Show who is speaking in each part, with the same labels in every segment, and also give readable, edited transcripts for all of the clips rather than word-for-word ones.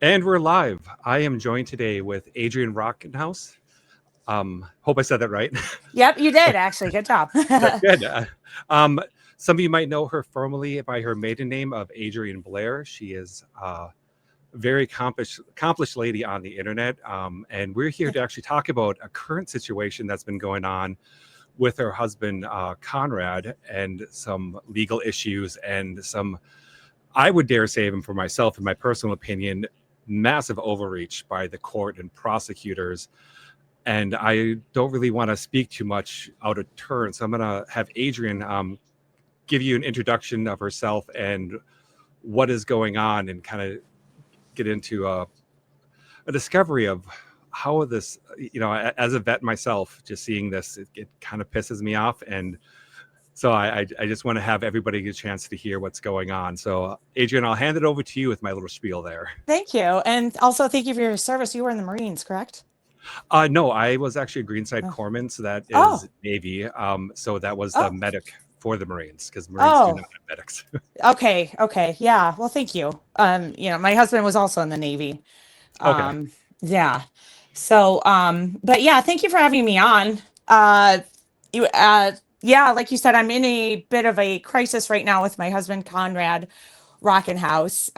Speaker 1: And we're live. I am joined today with Adrienne Rockenhaus. Hope I said that right.
Speaker 2: Yep, you did actually. Good job.
Speaker 1: That's good. Um, some of you might know her formally by her maiden name of Adrienne Blair. She is a very accomplished lady on the internet. And we're here to actually talk about a current situation that's been going on with her husband, Conrad, and some legal issues and some, I would dare say, even for myself, in my personal opinion, massive overreach by the court and prosecutors. And I don't really want to speak too much out of turn. So I'm going to have Adrienne give you an introduction of herself and what is going on, and kind of get into a discovery of how this, as a vet myself, just seeing this, it kind of pisses me off. And so I just want to have everybody get a chance to hear what's going on. So Adrienne, I'll hand it over to you with my little spiel there.
Speaker 2: Thank you. And also thank you for your service. You were in the Marines, correct?
Speaker 1: No, I was actually a Greenside Corpsman, so that is Navy. So that was the medic for the Marines, because Marines do not have medics.
Speaker 2: Okay. Yeah. Well, thank you. My husband was also in the Navy. Yeah. So, but yeah, thank you for having me on. Yeah, like you said, I'm in a bit of a crisis right now with my husband, Conrad Rockenhaus.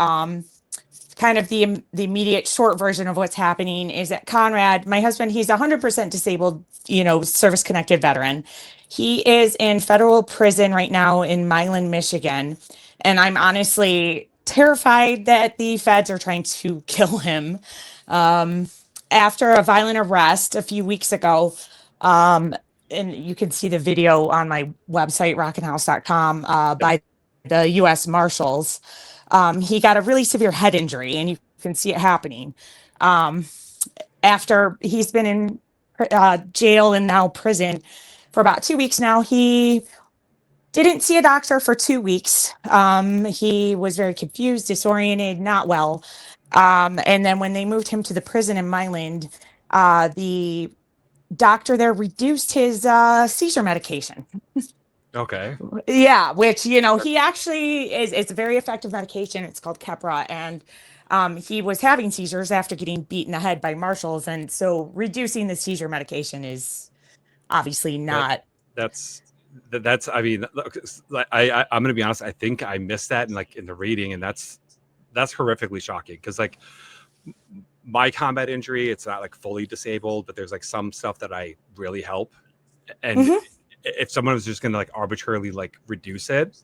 Speaker 2: Kind of the immediate short version of what's happening is that Conrad, my husband, he's 100% disabled, service connected veteran. He is in federal prison right now in Milan, Michigan. And I'm honestly terrified that the feds are trying to kill him. After a violent arrest a few weeks ago, and you can see the video on my website, rockenhaus.com, by the U.S. Marshals. He got a really severe head injury, and you can see it happening. After he's been in jail and now prison for about 2 weeks now, he didn't see a doctor for 2 weeks. He was very confused, disoriented, not well. And then when they moved him to the prison in Milan, the doctor there reduced his seizure medication.
Speaker 1: Okay.
Speaker 2: Yeah, which, he actually it's a very effective medication. It's called Keppra. And he was having seizures after getting beat in the head by marshals. And so reducing the seizure medication is obviously not.
Speaker 1: That's, I mean, look, I'm going to be honest. I think I missed that in the reading. And that's horrifically shocking, because my combat injury, it's not fully disabled, but there's some stuff that I really help. And if someone was just going to arbitrarily reduce it,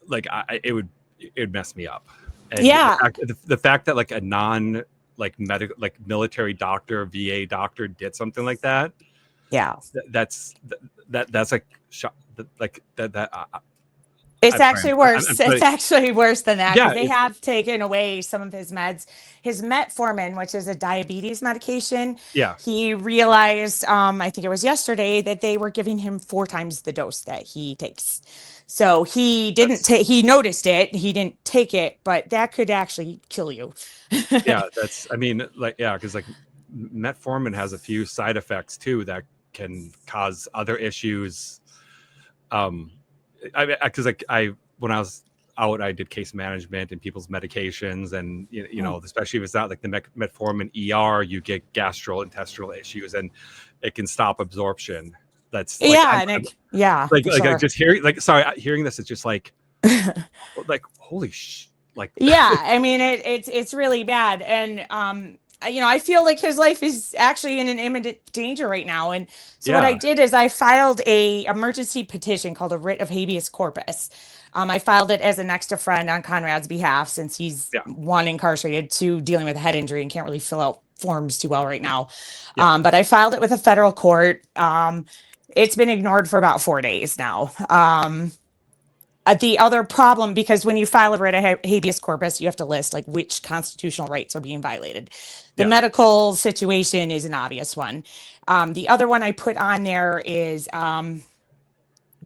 Speaker 1: it would mess me up. And
Speaker 2: yeah,
Speaker 1: the fact that a non medical military doctor, VA doctor did something like that.
Speaker 2: Yeah,
Speaker 1: that's
Speaker 2: it's actually worse. It's actually worse than that, because they have taken away some of his meds. His metformin, which is a diabetes medication.
Speaker 1: Yeah.
Speaker 2: He realized, I think it was yesterday, that they were giving him 4 times the dose that he takes. So he didn't take. He noticed it. He didn't take it, but that could actually kill you.
Speaker 1: Yeah, because metformin has a few side effects too that can cause other issues. Because when I was out, I did case management and people's medications, and especially if it's not the metformin ER, you get gastrointestinal issues, and it can stop absorption. That's just hearing this, it's just holy sh.
Speaker 2: Yeah, I mean it's really bad, and I feel like his life is actually in an imminent danger right now. And so what I did is I filed a emergency petition called a writ of habeas corpus. I filed it as a next of friend on Conrad's behalf, since he's 1, incarcerated, 2, dealing with a head injury and can't really fill out forms too well right now. But I filed it with a federal court. It's been ignored for about 4 days now. The other problem, because when you file a writ of habeas corpus, you have to list which constitutional rights are being violated. The medical situation is an obvious one. The other one I put on there is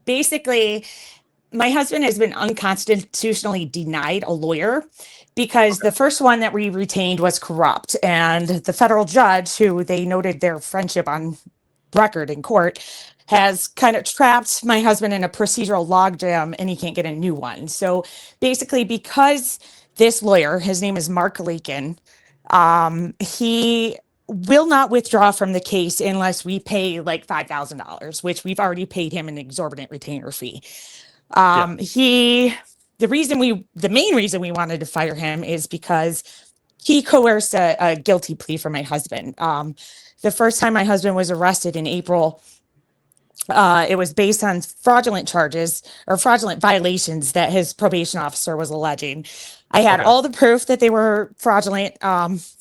Speaker 2: basically my husband has been unconstitutionally denied a lawyer, because the first one that we retained was corrupt, and the federal judge, who they noted their friendship on record in court, has kind of trapped my husband in a procedural logjam, and he can't get a new one. So basically, because this lawyer, his name is Mark Lakin, he will not withdraw from the case unless we pay like $5,000, which we've already paid him an exorbitant retainer fee. The main reason we wanted to fire him is because he coerced a guilty plea for my husband. The first time my husband was arrested in April, it was based on fraudulent charges or fraudulent violations that his probation officer was alleging. I had all the proof that they were fraudulent.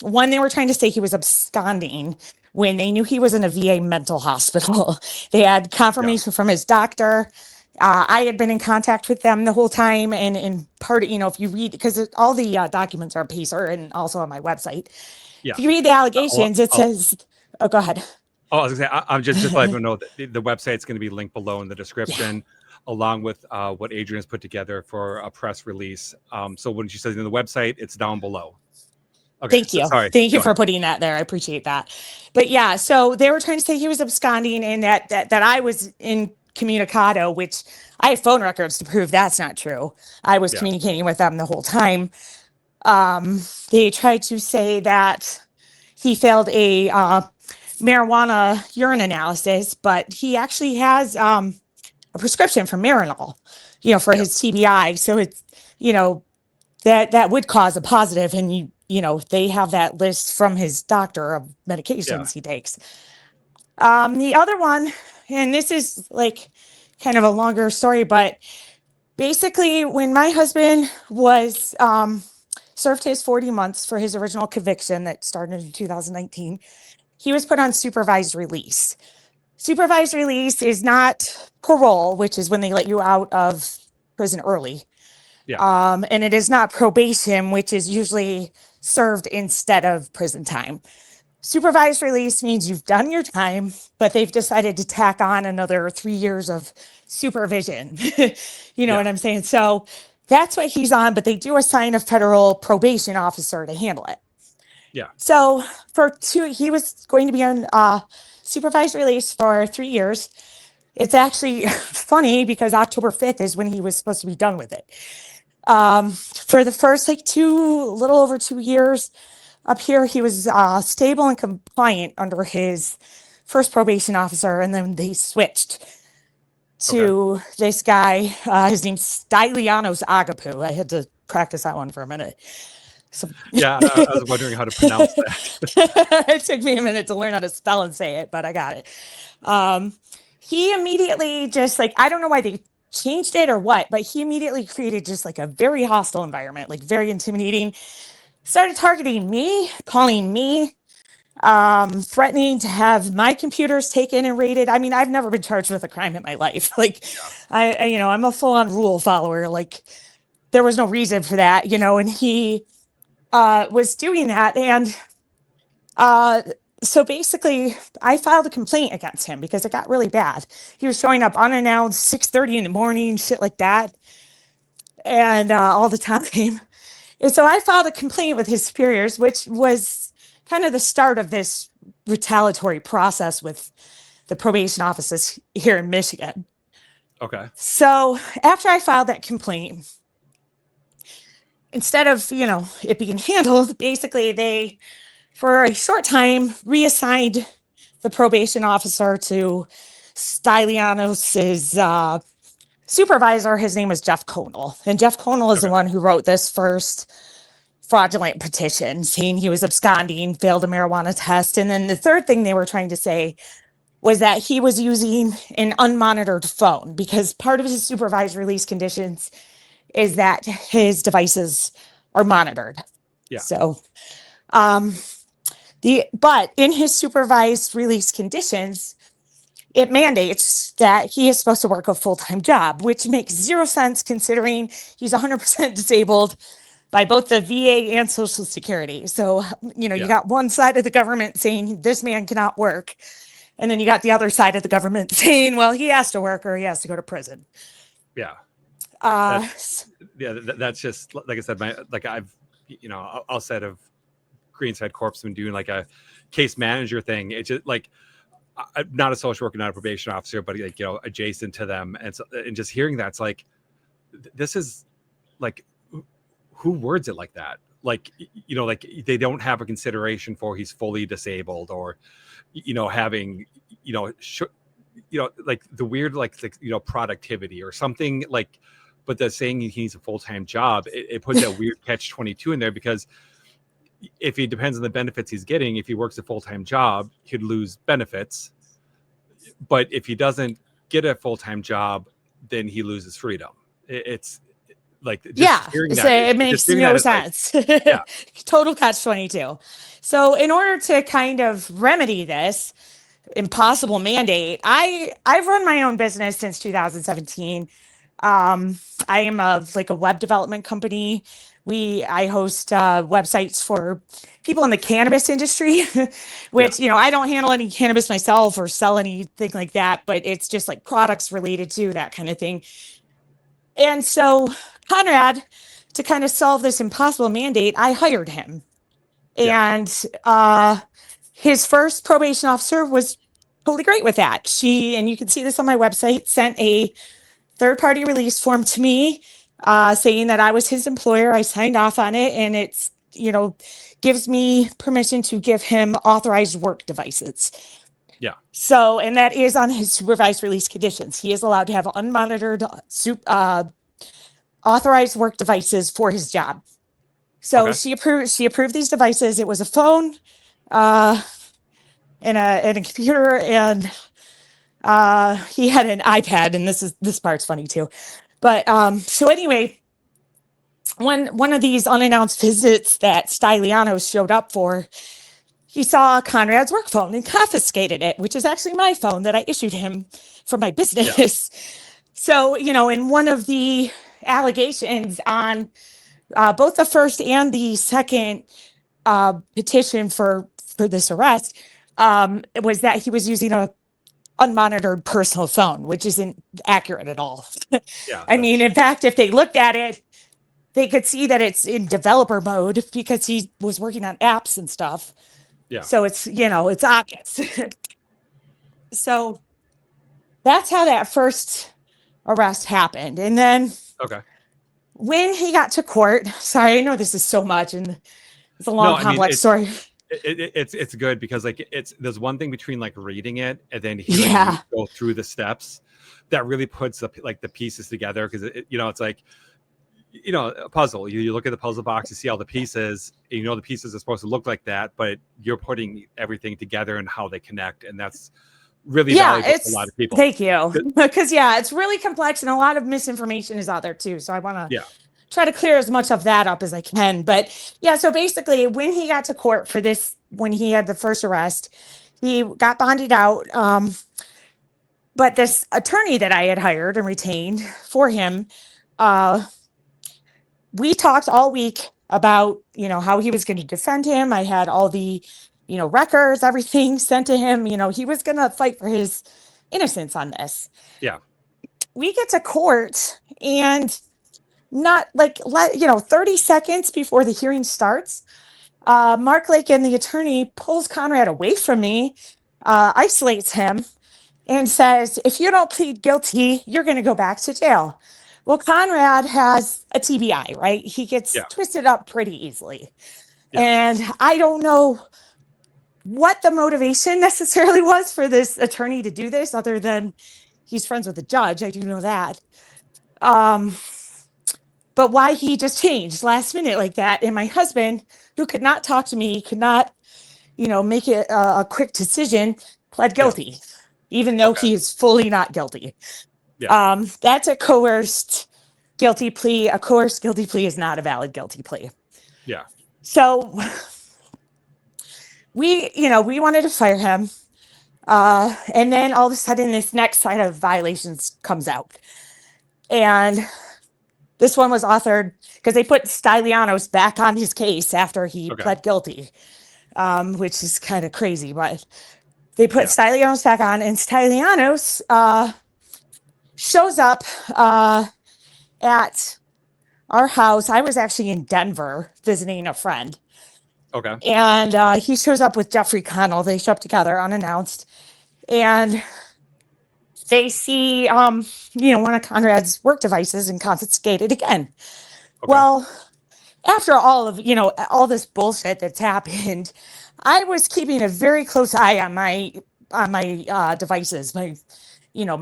Speaker 2: One, they were trying to say he was absconding when they knew he was in a VA mental hospital. They had confirmation from his doctor. I had been in contact with them the whole time. And in part, if you read, because all the documents are on Pacer and also on my website. If you read the allegations, it says, go ahead.
Speaker 1: Oh, I was gonna say, I'm just letting you know that the website's going to be linked below in the description, along with what Adrienne has put together for a press release. So when she says in the website, it's down below. Okay,
Speaker 2: Thank you. Thank you for putting that there. I appreciate that. But yeah, so they were trying to say he was absconding and that I was incommunicado, which I have phone records to prove that's not true. I was communicating with them the whole time. They tried to say that he failed a marijuana urine analysis, but he actually has a prescription for Marinol, for his TBI. So it's, that would cause a positive, and they have that list from his doctor of medications he takes. The other one, and this is like kind of a longer story, but basically when my husband was served his 40 months for his original conviction that started in 2019, he was put on supervised release. Supervised release is not parole, which is when they let you out of prison early. And it is not probation, which is usually served instead of prison time. Supervised release means you've done your time, but they've decided to tack on another 3 years of supervision. What I'm saying? So that's what he's on, but they do assign a federal probation officer to handle it. So he was going to be on supervised release for 3 years. It's actually funny because October 5th is when he was supposed to be done with it. For the first little over 2 years up here, he was stable and compliant under his first probation officer. And then they switched to this guy. His name's Stylianos Agapu. I had to practice that one for a minute. So,
Speaker 1: I was wondering how to pronounce that.
Speaker 2: It took me a minute to learn how to spell and say it, but I got it. He immediately just I don't know why they changed it or what, but he immediately created just a very hostile environment, very intimidating, started targeting me, calling me, threatening to have my computers taken and raided. I mean, I've never been charged with a crime in my life. I'm a full-on rule follower. There was no reason for that, and he was doing that. And so basically I filed a complaint against him because it got really bad. He was showing up unannounced, 6:30 in the morning, shit like that. And all the time. And so I filed a complaint with his superiors, which was kind of the start of this retaliatory process with the probation offices here in Michigan.
Speaker 1: Okay.
Speaker 2: So after I filed that complaint, instead of, it being handled, basically they, for a short time, reassigned the probation officer to Stylianos' supervisor. His name was Jeff Conal. And Jeff Conal is the one who wrote this first fraudulent petition saying he was absconding, failed a marijuana test. And then the third thing they were trying to say was that he was using an unmonitored phone because part of his supervised release conditions is that his devices are monitored. So, but in his supervised release conditions, it mandates that he is supposed to work a full-time job, which makes zero sense considering he's 100% disabled by both the VA and Social Security. So, you got one side of the government saying this man cannot work. And then you got the other side of the government saying, well, he has to work or he has to go to prison.
Speaker 1: That's just, like I said, outside of Greenside Corp's been doing a case manager thing. It's just I'm not a social worker, not a probation officer, but adjacent to them. And just hearing that, it's this is who words it like that? Like, like they don't have a consideration for he's fully disabled, or, having, like the weird, like, productivity or something, like, but the saying he needs a full-time job, it puts that weird catch-22 in there, because if he depends on the benefits he's getting, if he works a full-time job, he'd lose benefits. But if he doesn't get a full-time job, then he loses freedom. It's like, just hearing that,
Speaker 2: so it makes no sense. Like, total catch-22. So in order to kind of remedy this impossible mandate, I've run my own business since 2017. I am a web development company. I host websites for people in the cannabis industry, which, I don't handle any cannabis myself or sell anything like that, but it's just like products related to that kind of thing. And so Conrad, to kind of solve this impossible mandate, I hired him. And his first probation officer was totally great with that. And you can see this on my website, sent a third-party release form to me, saying that I was his employer. I signed off on it, and it's, gives me permission to give him authorized work devices.
Speaker 1: Yeah.
Speaker 2: So, and that is on his supervised release conditions. He is allowed to have unmonitored, authorized work devices for his job. So she approved these devices. It was a phone, and a computer, and he had an iPad, and this part's funny too. But so anyway, one of these unannounced visits that Stylianos showed up for, he saw Conrad's work phone and confiscated it, which is actually my phone that I issued him for my business. So, in one of the allegations on both the first and the second petition for this arrest, it was that he was using a unmonitored personal phone, which isn't accurate at all. I mean, in fact, if they looked at it, they could see that it's in developer mode because he was working on apps and stuff. Yeah. So it's, it's obvious. So that's how that first arrest happened. And then when he got to court, sorry, I know this is so much and it's a long, complex story.
Speaker 1: It's good because there's one thing between reading it and then hearing you go through the steps that really puts the pieces together, because it's like a puzzle. You look at the puzzle box, you see all the pieces, and the pieces are supposed to look like that, but you're putting everything together and how they connect, and that's really valuable to a lot of people.
Speaker 2: Thank you, because it's really complex and a lot of misinformation is out there too. So I want to try to clear as much of that up as I can. But so basically, when he got to court for this, when he had the first arrest, he got bonded out. But this attorney that I had hired and retained for him, we talked all week about, how he was going to defend him. I had all the, records, everything sent to him. He was going to fight for his innocence on this. Yeah. We get to court and not 30 seconds before the hearing starts, Mark Lake and the attorney pulls Conrad away from me, isolates him, and says, if you don't plead guilty, you're going to go back to jail. Well, Conrad has a TBI, right? He gets twisted up pretty easily. Yeah. And I don't know what the motivation necessarily was for this attorney to do this, other than he's friends with the judge. I do know that. But why he just changed last minute like that. And my husband, who could not talk to me, could not, make it a quick decision, pled guilty, even though he is fully not guilty. Yeah. That's a coerced guilty plea. A coerced guilty plea is not a valid guilty plea. Yeah. So we wanted to fire him. And then all of a sudden this next set of violations comes out. And this one was authored because they put Stylianos back on his case after he pled guilty, which is kind of crazy, but they put Stylianos back on, and Stylianos shows up at our house. I was actually in Denver visiting a friend. Okay. And he shows up with Jeffrey Connell. They show up together unannounced, and they see, one of Conrad's work devices and confiscate it again. Okay. Well, after all of, all this bullshit that's happened, I was keeping a very close eye on my devices, my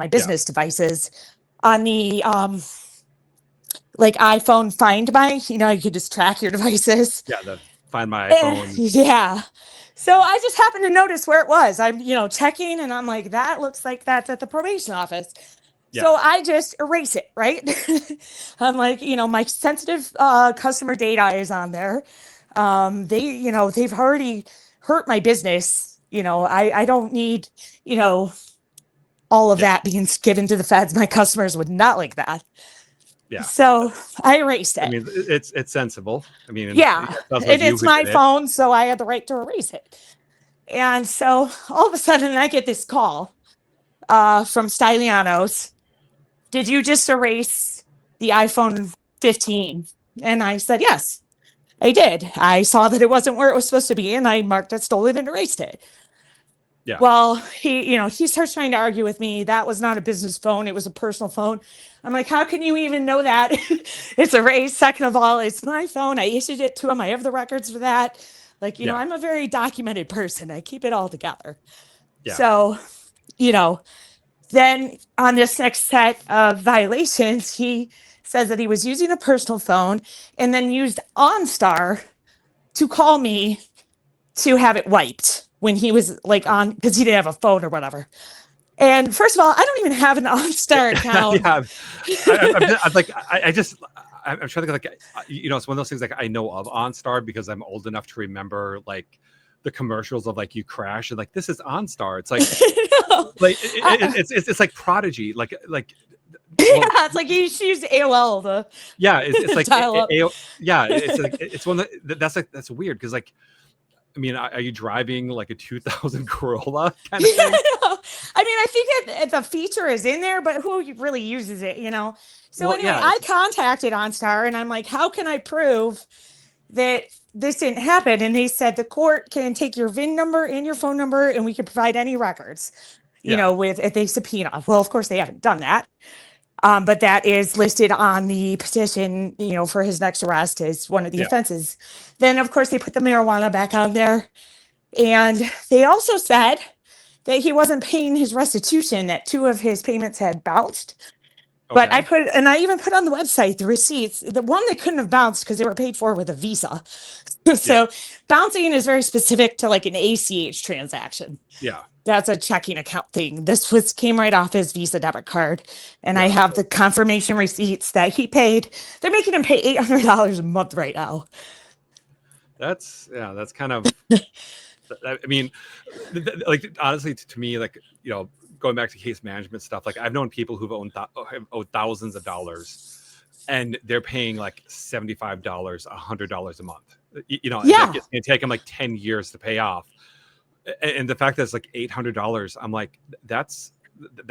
Speaker 2: business devices, on the like iPhone Find My, you could just track your devices.
Speaker 1: Yeah, the Find My
Speaker 2: And,
Speaker 1: iPhone.
Speaker 2: yeah. So I just happened to notice where it was. I'm, checking, and I'm like, that looks like that's at the probation office. So I just erase it, right? I'm like, my sensitive customer data is on there. They've already hurt my business. I don't need, all of that being given to the feds. My customers would not like that.
Speaker 1: Yeah.
Speaker 2: So I erased it.
Speaker 1: I mean, it's sensible. I mean,
Speaker 2: yeah,
Speaker 1: like
Speaker 2: it's my phone, so I had the right to erase it. And so all of a sudden I get this call from Stylianos. Did you just erase the iPhone 15? And I said, yes, I did. I saw that it wasn't where it was supposed to be, and I marked it stolen and erased it.
Speaker 1: Yeah.
Speaker 2: Well, he starts trying to argue with me. That was not a business phone. It was a personal phone. I'm like, how can you even know that? It's erased. Second of all, it's my phone. I issued it to him. I have the records for that. Like, I'm a very documented person. I keep it all together. Yeah. So, then on this next set of violations, he says that he was using a personal phone and then used OnStar to call me to have it wiped when he was like on, because he didn't have a phone or whatever. And first of all, I don't even have an OnStar account.
Speaker 1: I'm trying to think, like, it's one of those things, like, I know of OnStar because I'm old enough to remember, like, the commercials of, like, you crash and, like, this is OnStar. It's like, like it's like Prodigy, like
Speaker 2: it's like you should use AOL.
Speaker 1: It's like
Speaker 2: AOL.
Speaker 1: It's like, it's one that's weird because, like, I mean, are you driving like a 2000 Corolla kind of thing?
Speaker 2: I mean, I think that the feature is in there, but who really uses it, So anyway, I contacted OnStar and I'm like, how can I prove that this didn't happen? And they said the court can take your VIN number and your phone number and we can provide any records, if they subpoena. Well, of course, they haven't done that. But that is listed on the petition, for his next arrest as one of the offenses. Then, of course, they put the marijuana back on there. And they also said that he wasn't paying his restitution, that 2 of his payments had bounced. Okay. But I even put on the website the receipts. The one that couldn't have bounced because they were paid for with a Visa. So bouncing is very specific to like an ACH transaction.
Speaker 1: Yeah.
Speaker 2: That's a checking account thing. This came right off his Visa debit card. And I have the confirmation receipts that he paid. They're making him pay $800 a month right now.
Speaker 1: That's kind of, I mean, like, honestly, to me, like, going back to case management stuff, like, I've known people who've owed thousands of dollars and they're paying like $75, $100 a month, it's going to take them like 10 years to pay off. And the fact that it's like $800, I'm like, that's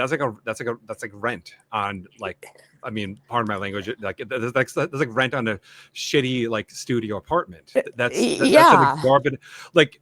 Speaker 1: like rent on, like, I mean, pardon my language, like that's like rent on a shitty, like, studio apartment. That's an exorbitant, like,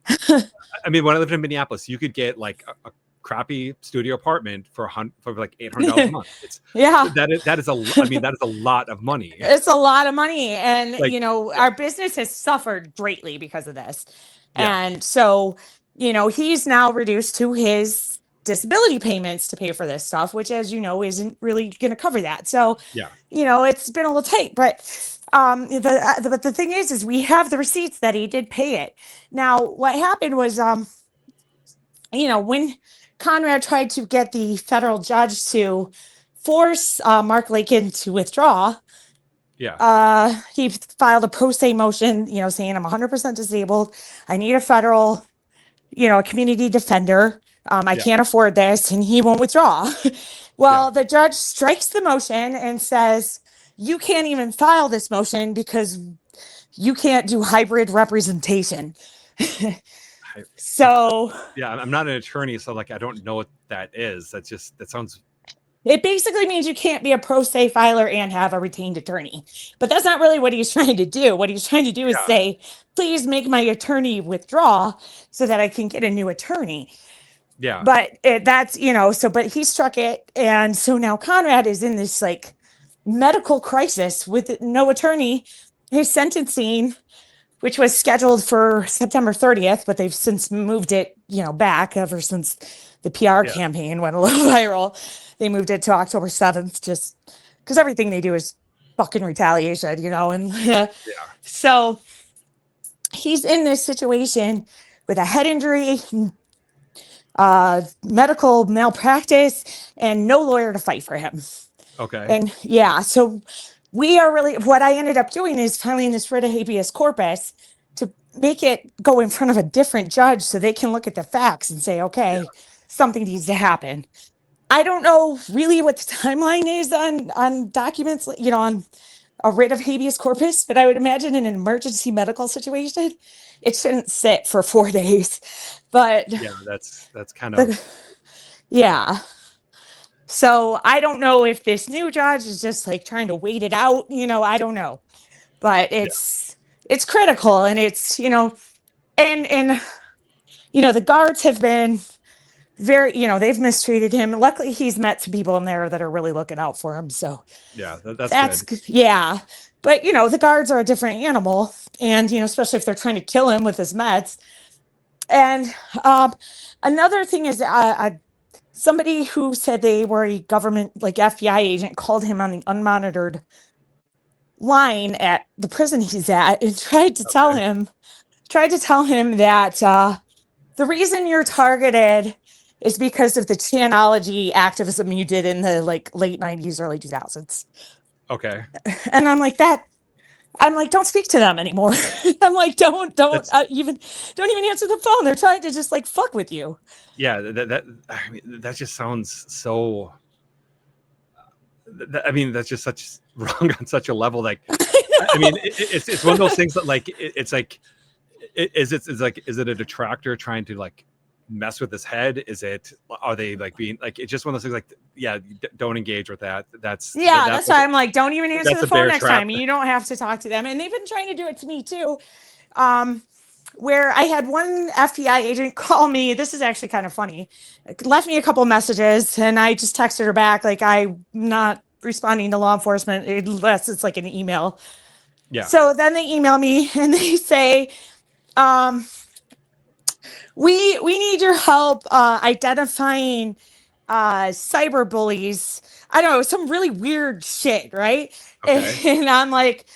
Speaker 1: I mean, when I lived in Minneapolis, you could get like a crappy studio apartment for like $800 a month. That is a lot of money. It's
Speaker 2: a lot of money, and like, our business has suffered greatly because of this, and so. He's now reduced to his disability payments to pay for this stuff, which, as you know, isn't really going to cover that. So, it's been a little tight. But the thing is we have the receipts that he did pay it. Now, what happened was, when Conrad tried to get the federal judge to force Mark Lakin to withdraw, he filed a pro se motion, saying I'm 100% disabled. I need a federal a community defender. I can't afford this, and he won't withdraw. Well, the judge strikes the motion and says, you can't even file this motion because you can't do hybrid representation. So
Speaker 1: I'm not an attorney, so, like, I don't know what that is. That sounds.
Speaker 2: It basically means you can't be a pro se filer and have a retained attorney. But that's not really what he's trying to do. What he's trying to do is say, please make my attorney withdraw so that I can get a new attorney.
Speaker 1: Yeah.
Speaker 2: But but he struck it. And so now Conrad is in this, like, medical crisis with no attorney his sentencing, which was scheduled for September 30th, but they've since moved it, back ever since the PR campaign went a little viral. They moved it to October 7th, just because everything they do is fucking retaliation, and so he's in this situation with a head injury, medical malpractice, and no lawyer to fight for him.
Speaker 1: Okay.
Speaker 2: And so what I ended up doing is filing this writ of habeas corpus to make it go in front of a different judge so they can look at the facts and say, okay, something needs to happen. I don't know really what the timeline is on documents, on a writ of habeas corpus, but I would imagine in an emergency medical situation, it shouldn't sit for 4 days. But
Speaker 1: that's kind of
Speaker 2: So I don't know if this new judge is just like trying to wait it out. I don't know, but it's critical, and it's and the guards have been very, they've mistreated him. Luckily, he's met some people in there that are really looking out for him. So that's good. Yeah. But, the guards are a different animal. And, especially if they're trying to kill him with his meds. And another thing is somebody who said they were a government, like FBI agent, called him on the unmonitored line at the prison he's at and tried to tell him that the reason you're targeted is because of the Chanology activism you did in the late 90s, early 2000s.
Speaker 1: Okay.
Speaker 2: And I'm like, don't speak to them anymore. I'm like, don't even answer the phone. They're trying to just fuck with you.
Speaker 1: Yeah. That just sounds so, that's just such wrong on such a level. It's one of those things that is it a detractor trying to mess with his head? Are they being it's just one of those things don't engage with that. That's
Speaker 2: why I'm like, don't even answer the phone next time. You don't have to talk to them. And they've been trying to do it to me too. Where I had one FBI agent call me. This is actually kind of funny. Left me a couple messages and I just texted her back I'm not responding to law enforcement unless it's an email. Yeah. So then they email me and they say, we need your help identifying cyber bullies. I don't know, some really weird shit, right? Okay. And I'm like,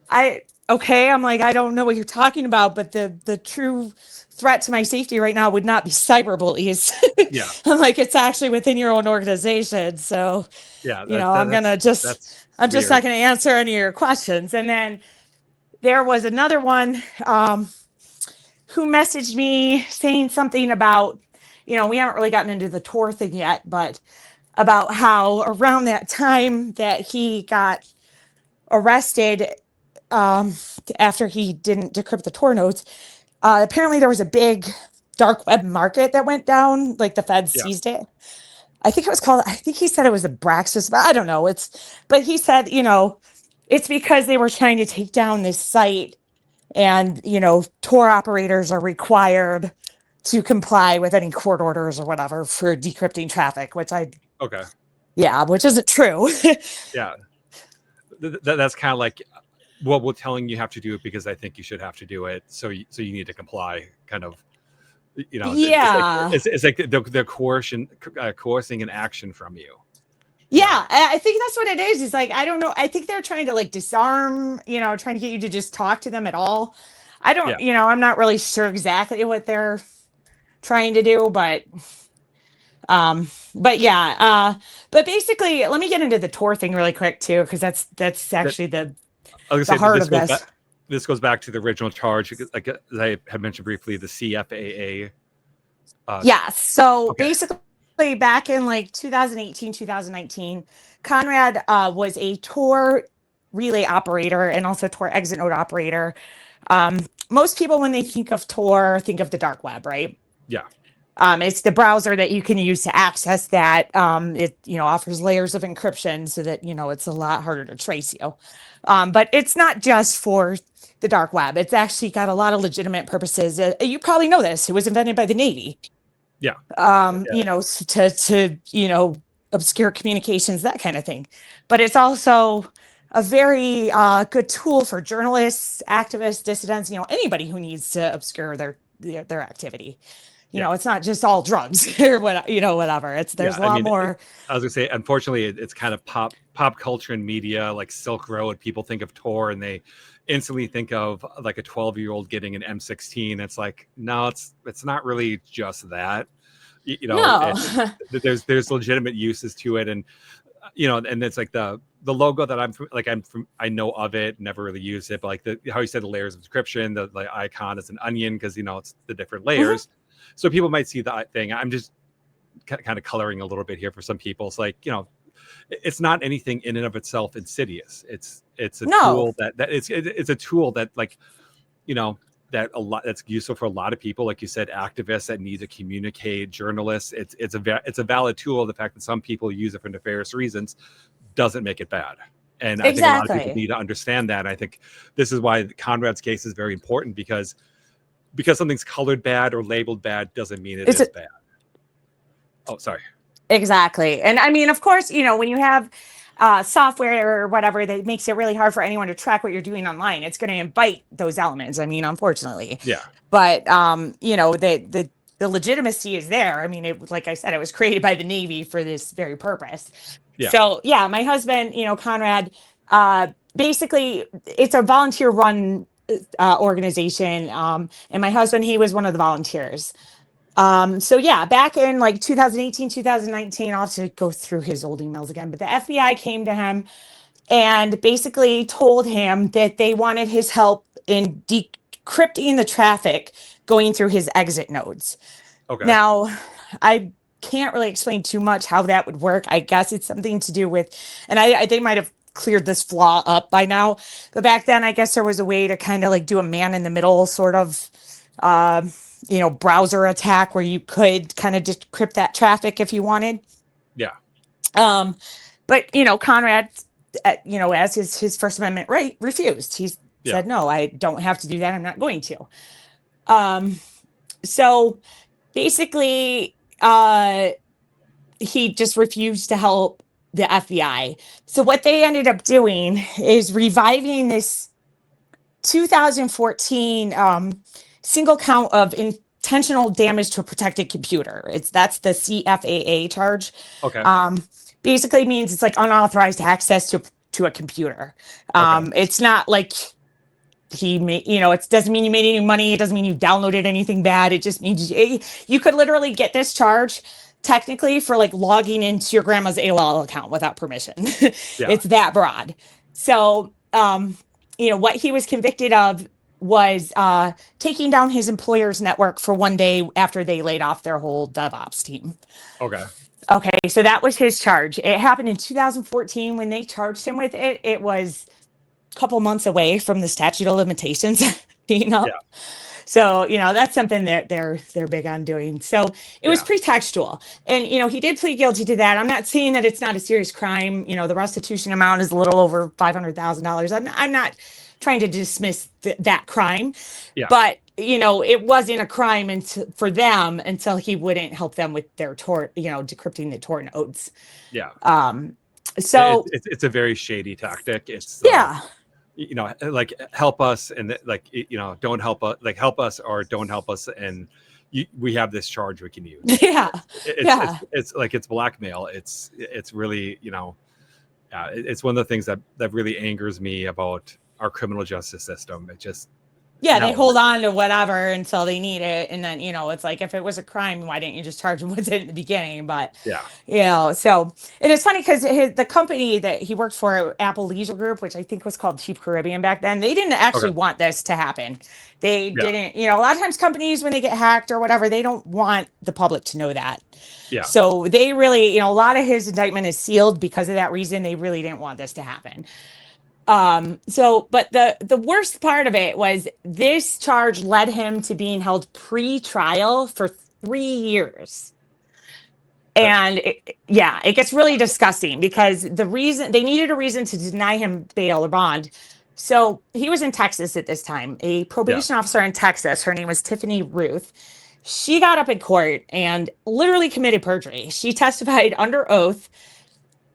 Speaker 2: I don't know what you're talking about, but the true threat to my safety right now would not be cyber bullies. Yeah. I'm like, it's actually within your own organization. So I'm just not gonna answer any of your questions. And then there was another one who messaged me saying something about, we haven't really gotten into the Tor thing yet, but about how around that time that he got arrested after he didn't decrypt the Tor notes, apparently there was a big dark web market that went down, the feds seized it. I think he said it was a Braxis, but I don't know. But he said, it's because they were trying to take down this site. And, Tor operators are required to comply with any court orders or whatever for decrypting traffic, which which isn't true.
Speaker 1: Yeah. That's kind of we're telling you have to do it because I think you should have to do it. So you need to comply, kind of,
Speaker 2: Yeah.
Speaker 1: It's they're coercing an action from you.
Speaker 2: Yeah, I think that's what it is. It's I don't know. I think they're trying to disarm, trying to get you to just talk to them at all. I don't, I'm not really sure exactly what they're trying to do, but basically, let me get into the Tor thing really quick too, because that's actually the heart of this.
Speaker 1: This goes back to the original charge, as I had mentioned briefly, the CFAA.
Speaker 2: So basically, back in 2018, 2019, Conrad was a Tor relay operator and also Tor exit node operator. Most people, when they think of Tor, think of the dark web, right?
Speaker 1: Yeah.
Speaker 2: It's the browser that you can use to access that. It offers layers of encryption so that it's a lot harder to trace you. But it's not just for the dark web. It's actually got a lot of legitimate purposes. You probably know this. It was invented by the Navy.
Speaker 1: Yeah.
Speaker 2: To obscure communications, that kind of thing. But it's also a very good tool for journalists, activists, dissidents, anybody who needs to obscure their activity. It's not just all drugs or whatever. There's a lot more.
Speaker 1: I was gonna say, unfortunately, it's kind of pop culture and media, like Silk Road. People think of Tor and they instantly think of like a 12-year-old getting an M16. It's like, no, it's not really just that.
Speaker 2: No.
Speaker 1: There's legitimate uses to it, and and it's like the logo that I know of it, never really used it, but like how you said, the layers of encryption, the like icon is an onion because it's the different layers. Mm-hmm. So people might see that thing. I'm just kind of coloring a little bit here for some people. It's like, it's not anything in and of itself insidious. It's a tool that it's a tool that that that's useful for a lot of people. Like you said, activists that need to communicate, journalists. It's a valid tool. The fact that some people use it for nefarious reasons doesn't make it bad. And I think a lot of people need to understand that. I think this is why Conrad's case is very important, because something's colored bad or labeled bad doesn't mean it is bad. Oh, sorry.
Speaker 2: Exactly. And I mean, of course, when you have software or whatever that makes it really hard for anyone to track what you're doing online, it's going to invite those elements. I mean, unfortunately.
Speaker 1: Yeah.
Speaker 2: But, the legitimacy is there. I mean, like I said, it was created by the Navy for this very purpose. Yeah. So, yeah, my husband, Conrad, basically, it's a volunteer run organization. And my husband, he was one of the volunteers. So yeah, back in like 2018, 2019, I'll have to go through his old emails again, but the FBI came to him and basically told him that they wanted his help in decrypting the traffic going through his exit nodes. Okay. Now, I can't really explain too much how that would work. I guess it's something to do with, and they might have cleared this flaw up by now, but back then I guess there was a way to kind of like do a man in the middle sort of browser attack where you could kind of decrypt that traffic if you wanted.
Speaker 1: Yeah.
Speaker 2: But Conrad, as his First Amendment right, refused. He said, no, I don't have to do that. I'm not going to. So basically, he just refused to help the FBI. So what they ended up doing is reviving this 2014 single count of intentional damage to a protected computer. That's the CFAA charge. Okay. Basically means it's like unauthorized access to a computer. Okay. It's not like it doesn't mean you made any money. It doesn't mean you downloaded anything bad. It just means you could literally get this charge technically for like logging into your grandma's AOL account without permission. Yeah. It's that broad. So, what he was convicted of was taking down his employer's network for one day after they laid off their whole DevOps team. Okay, so that was his charge. It happened in 2014 when they charged him with it. It was a couple months away from the statute of limitations being up. Yeah. So, that's something that they're big on doing. So it was pretextual. And, he did plead guilty to that. I'm not saying that it's not a serious crime. The restitution amount is a little over $500,000. I'm not trying to dismiss that crime. Yeah. But, it wasn't a crime for them until he wouldn't help them with their Tor, decrypting the Tor nodes. Yeah. So
Speaker 1: it's a very shady tactic. It's like help us and don't help us, like help us or don't help us, and we have this charge we can use.
Speaker 2: Yeah.
Speaker 1: It's like it's blackmail. It's really it's one of the things that really angers me about our criminal justice system. It just
Speaker 2: they hold on to whatever until they need it, and then it's like, if it was a crime, why didn't you just charge him with it at the beginning? But so, and it's funny because the company that he worked for, Apple Leisure Group, which I think was called Cheap Caribbean back then, they didn't actually want this to happen. They didn't. A lot of times companies, when they get hacked or whatever, they don't want the public to know that. Yeah. So they really, a lot of his indictment is sealed because of that reason. They really didn't want this to happen. But the worst part of it was this charge led him to being held pre-trial for 3 years. And it gets really disgusting because they needed a reason to deny him bail or bond. So he was in Texas at this time, a probation officer in Texas. Her name was Tiffany Ruth. She got up in court and literally committed perjury. She testified under oath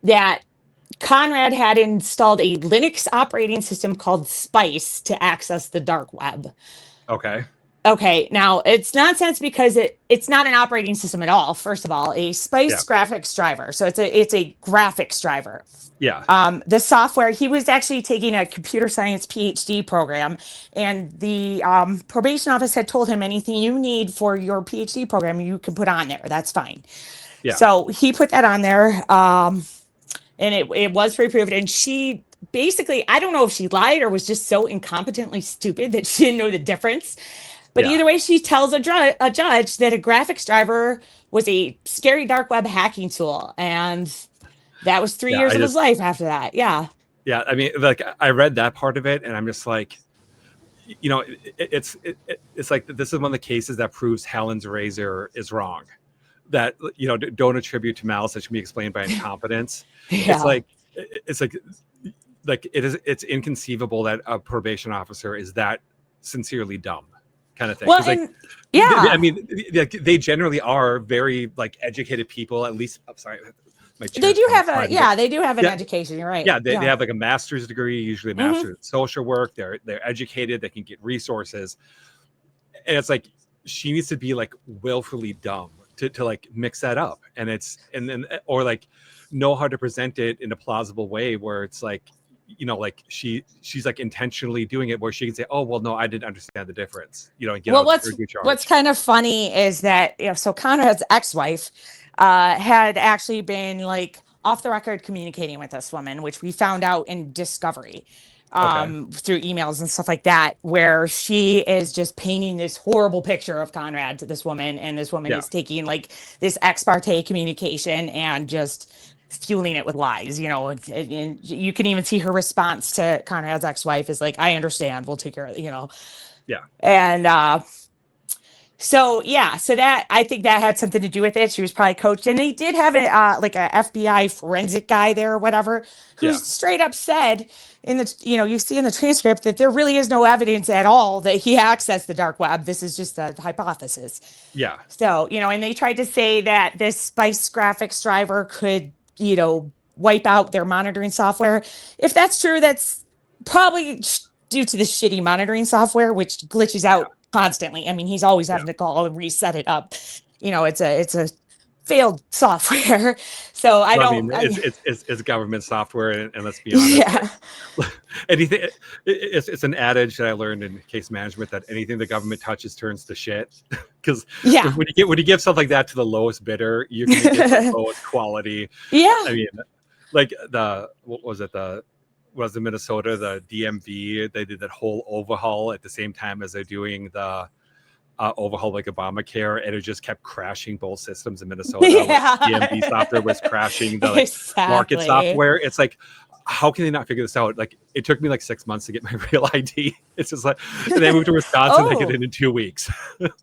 Speaker 2: that Conrad had installed a Linux operating system called Spice to access the dark web.
Speaker 1: Okay.
Speaker 2: Okay, now it's nonsense because it's not an operating system at all. First of all, a Spice graphics driver, so it's a graphics driver.
Speaker 1: Yeah.
Speaker 2: The software, he was actually taking a computer science PhD program, and the probation office had told him anything you need for your PhD program you can put on there. That's fine.
Speaker 1: Yeah.
Speaker 2: So he put that on there, and it was pre-approved. And she basically, I don't know if she lied or was just so incompetently stupid that she didn't know the difference. But either way, she tells a judge that a graphics driver was a scary dark web hacking tool, and that was 3 years of his life after that. Yeah.
Speaker 1: Yeah. I mean, like, I read that part of it, and I'm just like, you know, it's like, this is one of the cases that proves Helen's razor is wrong. That, you know, don't attribute to malice that should be explained by incompetence. It's like it's inconceivable that a probation officer is that sincerely dumb, kind of thing.
Speaker 2: Well,
Speaker 1: like, I mean, they generally are very, like, educated people. At least, I'm sorry,
Speaker 2: they do have an education. You're right.
Speaker 1: Yeah, they have like a master's degree, usually a master's in social work. They're educated. They can get resources, and it's like, she needs to be like willfully dumb to like mix that up, and then or like know how to present it in a plausible way where it's like, you know, like she's like intentionally doing it where she can say, oh, well, no, I didn't understand the difference, you know, and get
Speaker 2: what's kind of funny is that, you know, so Conrad's ex-wife had actually been like off the record communicating with this woman, which we found out in discovery through emails and stuff like that, where she is just painting this horrible picture of Conrad to this woman, and this woman is taking like this ex parte communication and just fueling it with lies, you know, and you can even see her response to Conrad's ex-wife is like, I understand, we'll take care of it, you know. And so that, I think that had something to do with it. She was probably coached, and they did have like a FBI forensic guy there or whatever, who straight up said in the, you know, you see in the transcript that there really is no evidence at all that he accessed the dark web. This is just a hypothesis.
Speaker 1: Yeah.
Speaker 2: So, you know, and they tried to say that this Spice graphics driver could, you know, wipe out their monitoring software. If that's true, that's probably due to the shitty monitoring software, which glitches out constantly. I mean, he's always having to call and reset it up. You know, it's a failed software. So I mean,
Speaker 1: it's government software, and let's be honest. Anything, it's an adage that I learned in case management that anything the government touches turns to shit. Because when you give stuff like that to the lowest bidder, you can get the lowest quality. I mean, like was in Minnesota, the DMV, they did that whole overhaul at the same time as they're doing the overhaul like Obamacare, and it just kept crashing both systems in Minnesota. DMV software was crashing the market software. It's like, how can they not figure this out? Like, it took me like 6 months to get my real ID. It's just like, and then I moved to Wisconsin to get it in 2 weeks.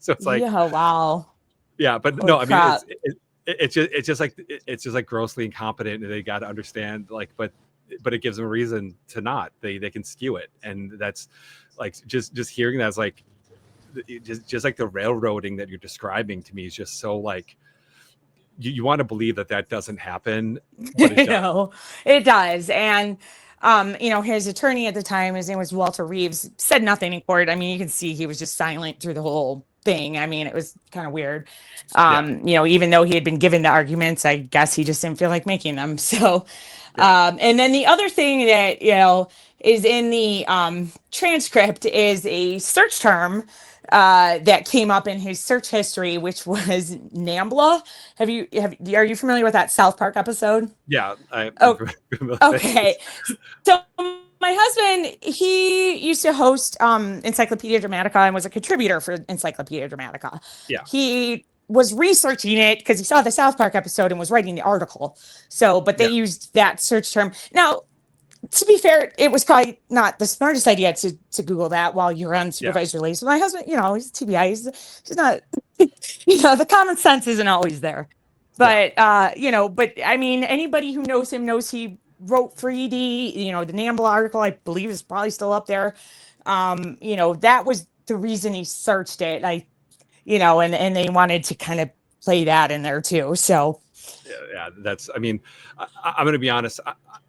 Speaker 1: So it's like, but no, I mean, it's just like grossly incompetent, and they got to understand, like, but it gives them a reason to not. They can skew it, and that's like just hearing that is like just like the railroading that you're describing to me is just so like you want to believe that doesn't happen. But it does.
Speaker 2: It does. And you know, his attorney at the time, his name was Walter Reeves, said nothing in court. I mean, you can see he was just silent through the whole thing. I mean, it was kind of weird. You know, even though he had been given the arguments, I guess he just didn't feel like making them. So and then the other thing that, you know, is in the transcript is a search term that came up in his search history, which was NAMBLA. Are you familiar with that South Park episode?
Speaker 1: Yeah.
Speaker 2: Okay. So my husband, he used to host Encyclopedia Dramatica and was a contributor for Encyclopedia Dramatica.
Speaker 1: Yeah.
Speaker 2: He was researching it because he saw the South Park episode and was writing the article. So, but they used that search term. Now, to be fair, it was probably not the smartest idea to Google that while you're on supervised release. My husband, you know, he's TBI. He's not, you know, the common sense isn't always there. But, you know, but I mean, anybody who knows him knows he wrote for ED, you know, the NAMBLA article, I believe, is probably still up there. You know, that was the reason he searched it. You know, and they wanted to kind of play that in there too. So,
Speaker 1: Yeah, that's, I mean, I'm going to be honest.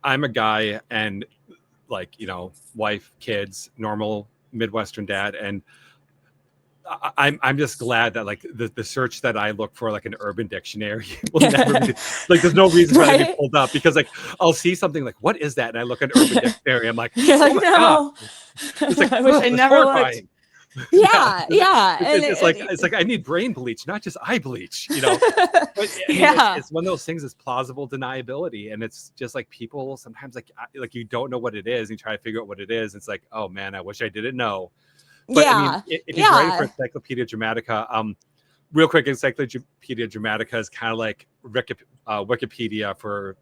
Speaker 1: I'm a guy, and like, wife, kids, normal Midwestern dad. And I'm just glad that like the search that I look for, like an urban dictionary, will never be like, there's no reason for that to be
Speaker 2: Right?
Speaker 1: pulled up, because like I'll see something like, what is that? And I look at urban dictionary. I'm like,
Speaker 2: You're
Speaker 1: oh
Speaker 2: like,
Speaker 1: my God.
Speaker 2: no.
Speaker 1: It's like,
Speaker 2: I wish
Speaker 1: oh,
Speaker 2: I
Speaker 1: it's
Speaker 2: never looked.
Speaker 1: horrifying. Yeah.
Speaker 2: Yeah, yeah. And
Speaker 1: It's like I need brain bleach, not just eye bleach, But I mean,
Speaker 2: yeah.
Speaker 1: it's one of those things. It's plausible deniability, and it's just like people sometimes like you don't know what it is, and you try to figure out what it is. It's like, oh man, I wish I didn't know. But I mean,
Speaker 2: Yeah.
Speaker 1: if he's writing for
Speaker 2: Yeah.
Speaker 1: Encyclopedia Dramatica, real quick, Encyclopedia Dramatica is kind of like Wikipedia for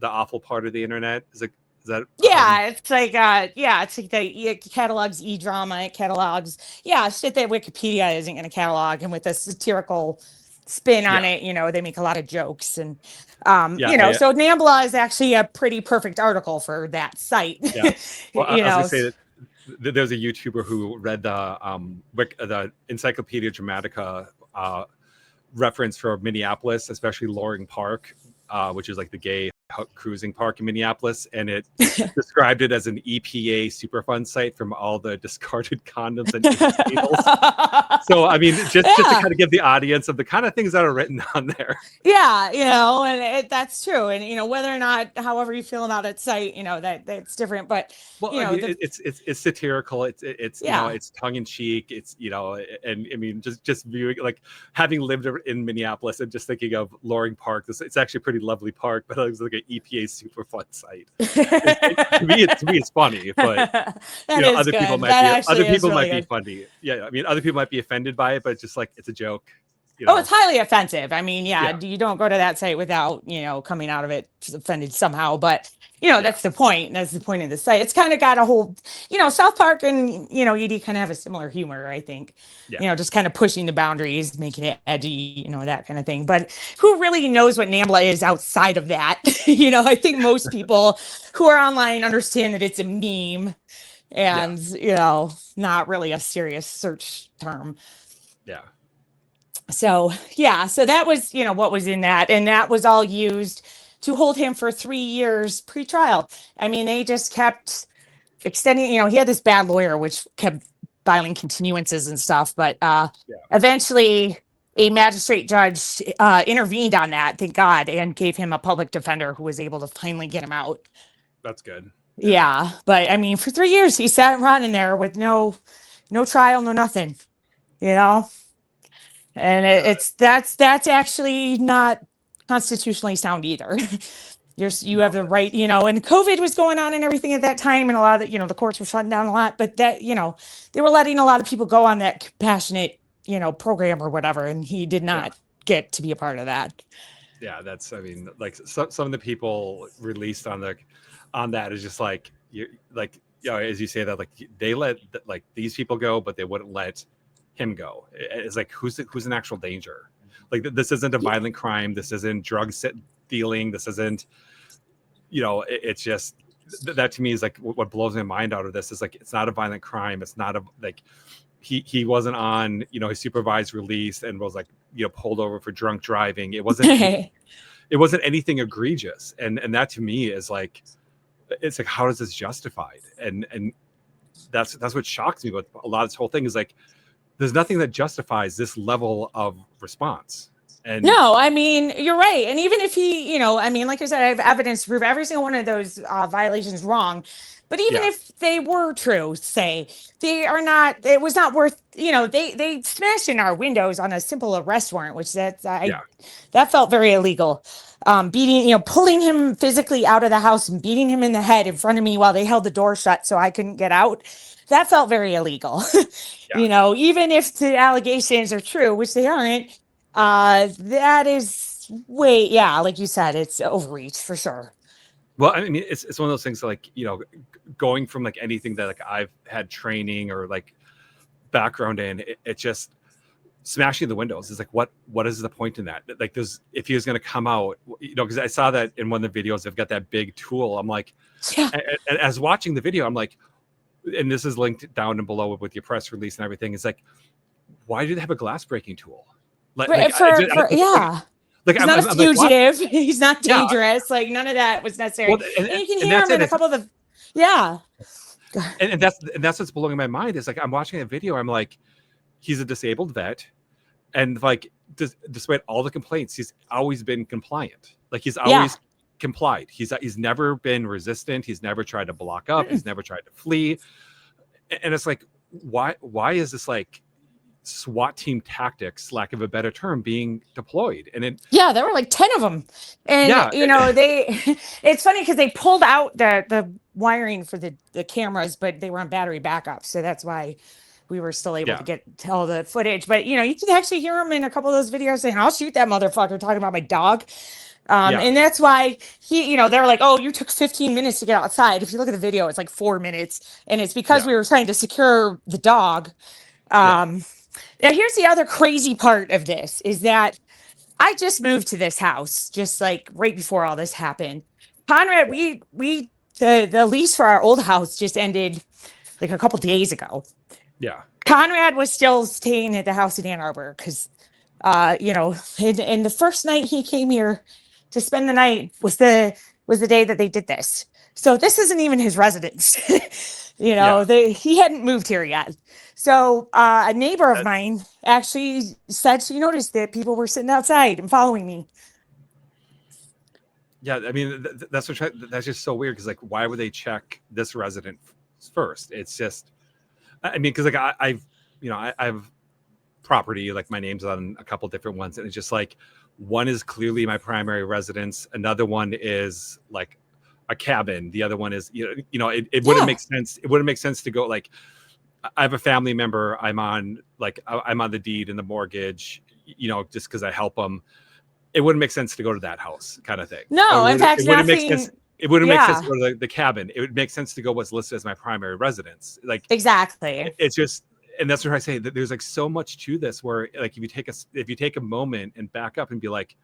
Speaker 1: the awful part of the internet. Is that?
Speaker 2: Yeah, it's like it's like it catalogs e-drama, it catalogs shit that Wikipedia isn't going to catalog, and with a satirical spin on
Speaker 1: Yeah,
Speaker 2: it, they make a lot of jokes, and
Speaker 1: yeah,
Speaker 2: so NAMBLA is actually a pretty perfect article for that site.
Speaker 1: yeah. Well, I was gonna say
Speaker 2: S-
Speaker 1: that there's a YouTuber who read the Encyclopedia Dramatica reference for Minneapolis, especially Loring Park, which is like the gay cruising park in Minneapolis, and it described it as an EPA Superfund site from all the discarded condoms and needles. So I mean, just to
Speaker 2: Yeah.
Speaker 1: kind of give the audience of the kind of things that are written on there.
Speaker 2: Yeah, and that's true. And whether or not, however you feel about it, site, that's different. But
Speaker 1: Well, I mean, it's satirical. It's
Speaker 2: Yeah.
Speaker 1: it's tongue in cheek. It's and I mean, just viewing, like, having lived in Minneapolis and just thinking of Loring Park. It's actually a pretty lovely park, but it's like an EPA Superfund site. To me, it's funny, but
Speaker 2: that is
Speaker 1: other
Speaker 2: good.
Speaker 1: people might
Speaker 2: That
Speaker 1: be
Speaker 2: actually is really
Speaker 1: be
Speaker 2: good.
Speaker 1: funny. Yeah, I mean, other people might be offended by it, but it's just like, it's a joke.
Speaker 2: Oh, it's highly offensive. I mean,
Speaker 1: Yeah,
Speaker 2: you don't go to that site without, coming out of it offended somehow. But,
Speaker 1: yeah,
Speaker 2: that's the point. That's the point of the site. It's kind of got a whole, South Park and, ED kind of have a similar humor, I think.
Speaker 1: yeah.
Speaker 2: Just kind of pushing the boundaries, making it edgy, that kind of thing. But who really knows what NAMBLA is outside of that? I think most people who are online understand that it's a meme and, not really a serious search term.
Speaker 1: Yeah.
Speaker 2: So that was what was in that, and that was all used to hold him for 3 years pre-trial. I mean, they just kept extending. He had this bad lawyer which kept filing continuances and stuff, but eventually a magistrate judge intervened on that, thank God, and gave him a public defender who was able to finally get him out.
Speaker 1: That's good.
Speaker 2: Yeah, but I mean, for 3 years he sat running there with no trial, no nothing. And that's actually not constitutionally sound either. You have the right, and COVID was going on and everything at that time, and a lot of the courts were shutting down a lot, but that, they were letting a lot of people go on that compassionate, program or whatever, and he did not get to be a part of that.
Speaker 1: Yeah, that's, I mean, like, some of the people released on that is just like, as you say that, like, they let like these people go, but they wouldn't let him go. It's like, who's in actual danger? Like, this isn't a violent crime. This isn't drug dealing. This isn't, it's just that to me is like what blows my mind out of this is like, it's not a violent crime. It's not like he wasn't on his supervised release and was like pulled over for drunk driving. It wasn't anything egregious, and that to me is like, it's like, how is this justified? And that's what shocks me about a lot of this whole thing is like, there's nothing that justifies this level of response. And
Speaker 2: no, I mean, you're right. And even if he, I mean, like I said, I have evidence to prove every single one of those violations wrong. But even if they were true, say, they are not, it was not worth, they smashed in our windows on a simple arrest warrant, which that felt very illegal. Beating, pulling him physically out of the house and beating him in the head in front of me while they held the door shut so I couldn't get out. That felt very illegal. Even if the allegations are true, which they aren't, that is like you said, it's overreach for sure.
Speaker 1: Well, I mean, it's one of those things like, going from like anything that like I've had training or like background in, it just smashing the windows is like, what is the point in that? Like, if he was going to come out, because I saw that in one of the videos, they've got that big tool. I'm like, and as watching the video, I'm like, and this is linked down and below with your press release and everything. It's like, why do they have a glass breaking tool? Like
Speaker 2: He's not a
Speaker 1: I'm like, what?
Speaker 2: fugitive. He's not
Speaker 1: Yeah.
Speaker 2: dangerous. Like none of that was necessary.
Speaker 1: Well,
Speaker 2: And you can hear him in a couple of the, yeah.
Speaker 1: And that's what's blowing my mind is like I'm watching a video. I'm like, he's a disabled vet, and like despite all the complaints, he's always been compliant. Like he's always complied. He's never been resistant. He's never tried to block up. He's never tried to flee. And it's like, why is this like SWAT team tactics, lack of a better term, being deployed? And
Speaker 2: there were like 10 of them. And you know, it's funny because they pulled out the wiring for the cameras, but they were on battery backup. So that's why we were still able to get all the footage. But you know, you can actually hear him in a couple of those videos saying, "I'll shoot that motherfucker," talking about my dog. And that's why you know, they're like, "Oh, you took 15 minutes to get outside." If you look at the video, it's like 4 minutes, and it's because we were trying to secure the dog. Now here's the other crazy part of this is that I just moved to this house just like right before all this happened. Conrad, the lease for our old house just ended like a couple days ago.
Speaker 1: Yeah.
Speaker 2: Conrad was still staying at the house in Ann Arbor because, you know, and the first night he came here to spend the night was the day that they did this. So this isn't even his residence. You know, he hadn't moved here yet. So a neighbor of mine actually said she noticed that people were sitting outside and following me.
Speaker 1: Yeah, I mean, that's just so weird because like, why would they check this resident first? It's just, I mean, because like I've property, like my name's on a couple different ones, and it's just like one is clearly my primary residence, another one is like a cabin, the other one is it wouldn't make sense. It wouldn't make sense to go like, I have a family member, I'm on the deed and the mortgage, you know, just because I help them. It wouldn't make sense to go to that house, kind of thing.
Speaker 2: No, in fact,
Speaker 1: it wouldn't make sense. It wouldn't make sense to go to the cabin. It would make sense to go what's listed as my primary residence. Like
Speaker 2: exactly.
Speaker 1: It's just, and that's what I say, that there's like so much to this where like if you take a moment and back up and be like,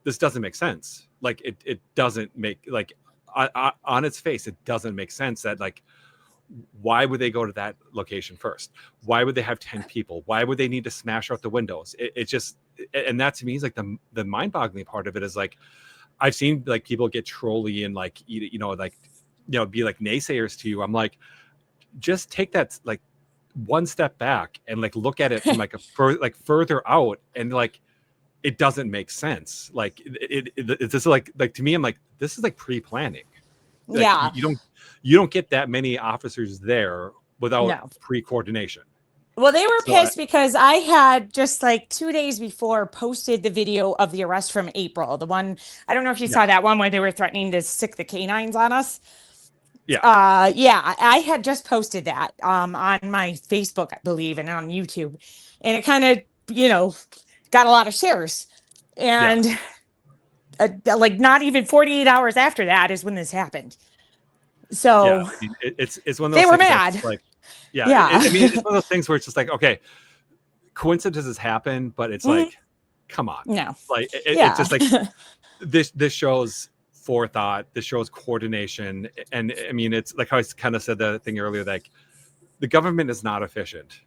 Speaker 1: this doesn't make sense. Like it doesn't make, like on its face, it doesn't make sense that like, why would they go to that location first? Why would they have 10 people? Why would they need to smash out the windows? It just, and that to me is like the mind-boggling part of it is like, I've seen like people get trolly and like, be like naysayers to you. I'm like, just take that like one step back and like look at it from like further out, and like it doesn't make sense. Like it's just like to me, I'm like, this is like pre-planning. Like, you don't get that many officers there without pre-coordination.
Speaker 2: Well, they were pissed because I had just like 2 days before posted the video of the arrest from April. The one, I don't know if you saw that one where they were threatening to sick the canines on us. I had just posted that on my Facebook, I believe, and on YouTube. And it kind of, got a lot of shares. And like not even 48 hours after that is when this happened. So
Speaker 1: it's one of those
Speaker 2: they were
Speaker 1: things
Speaker 2: mad.
Speaker 1: Like, I mean, it's one of those things where it's just like, okay, coincidences happen, but it's like, come on.
Speaker 2: No.
Speaker 1: Like it's just like this shows forethought, this shows coordination. And I mean, it's like how I kind of said the thing earlier, like the government is not efficient.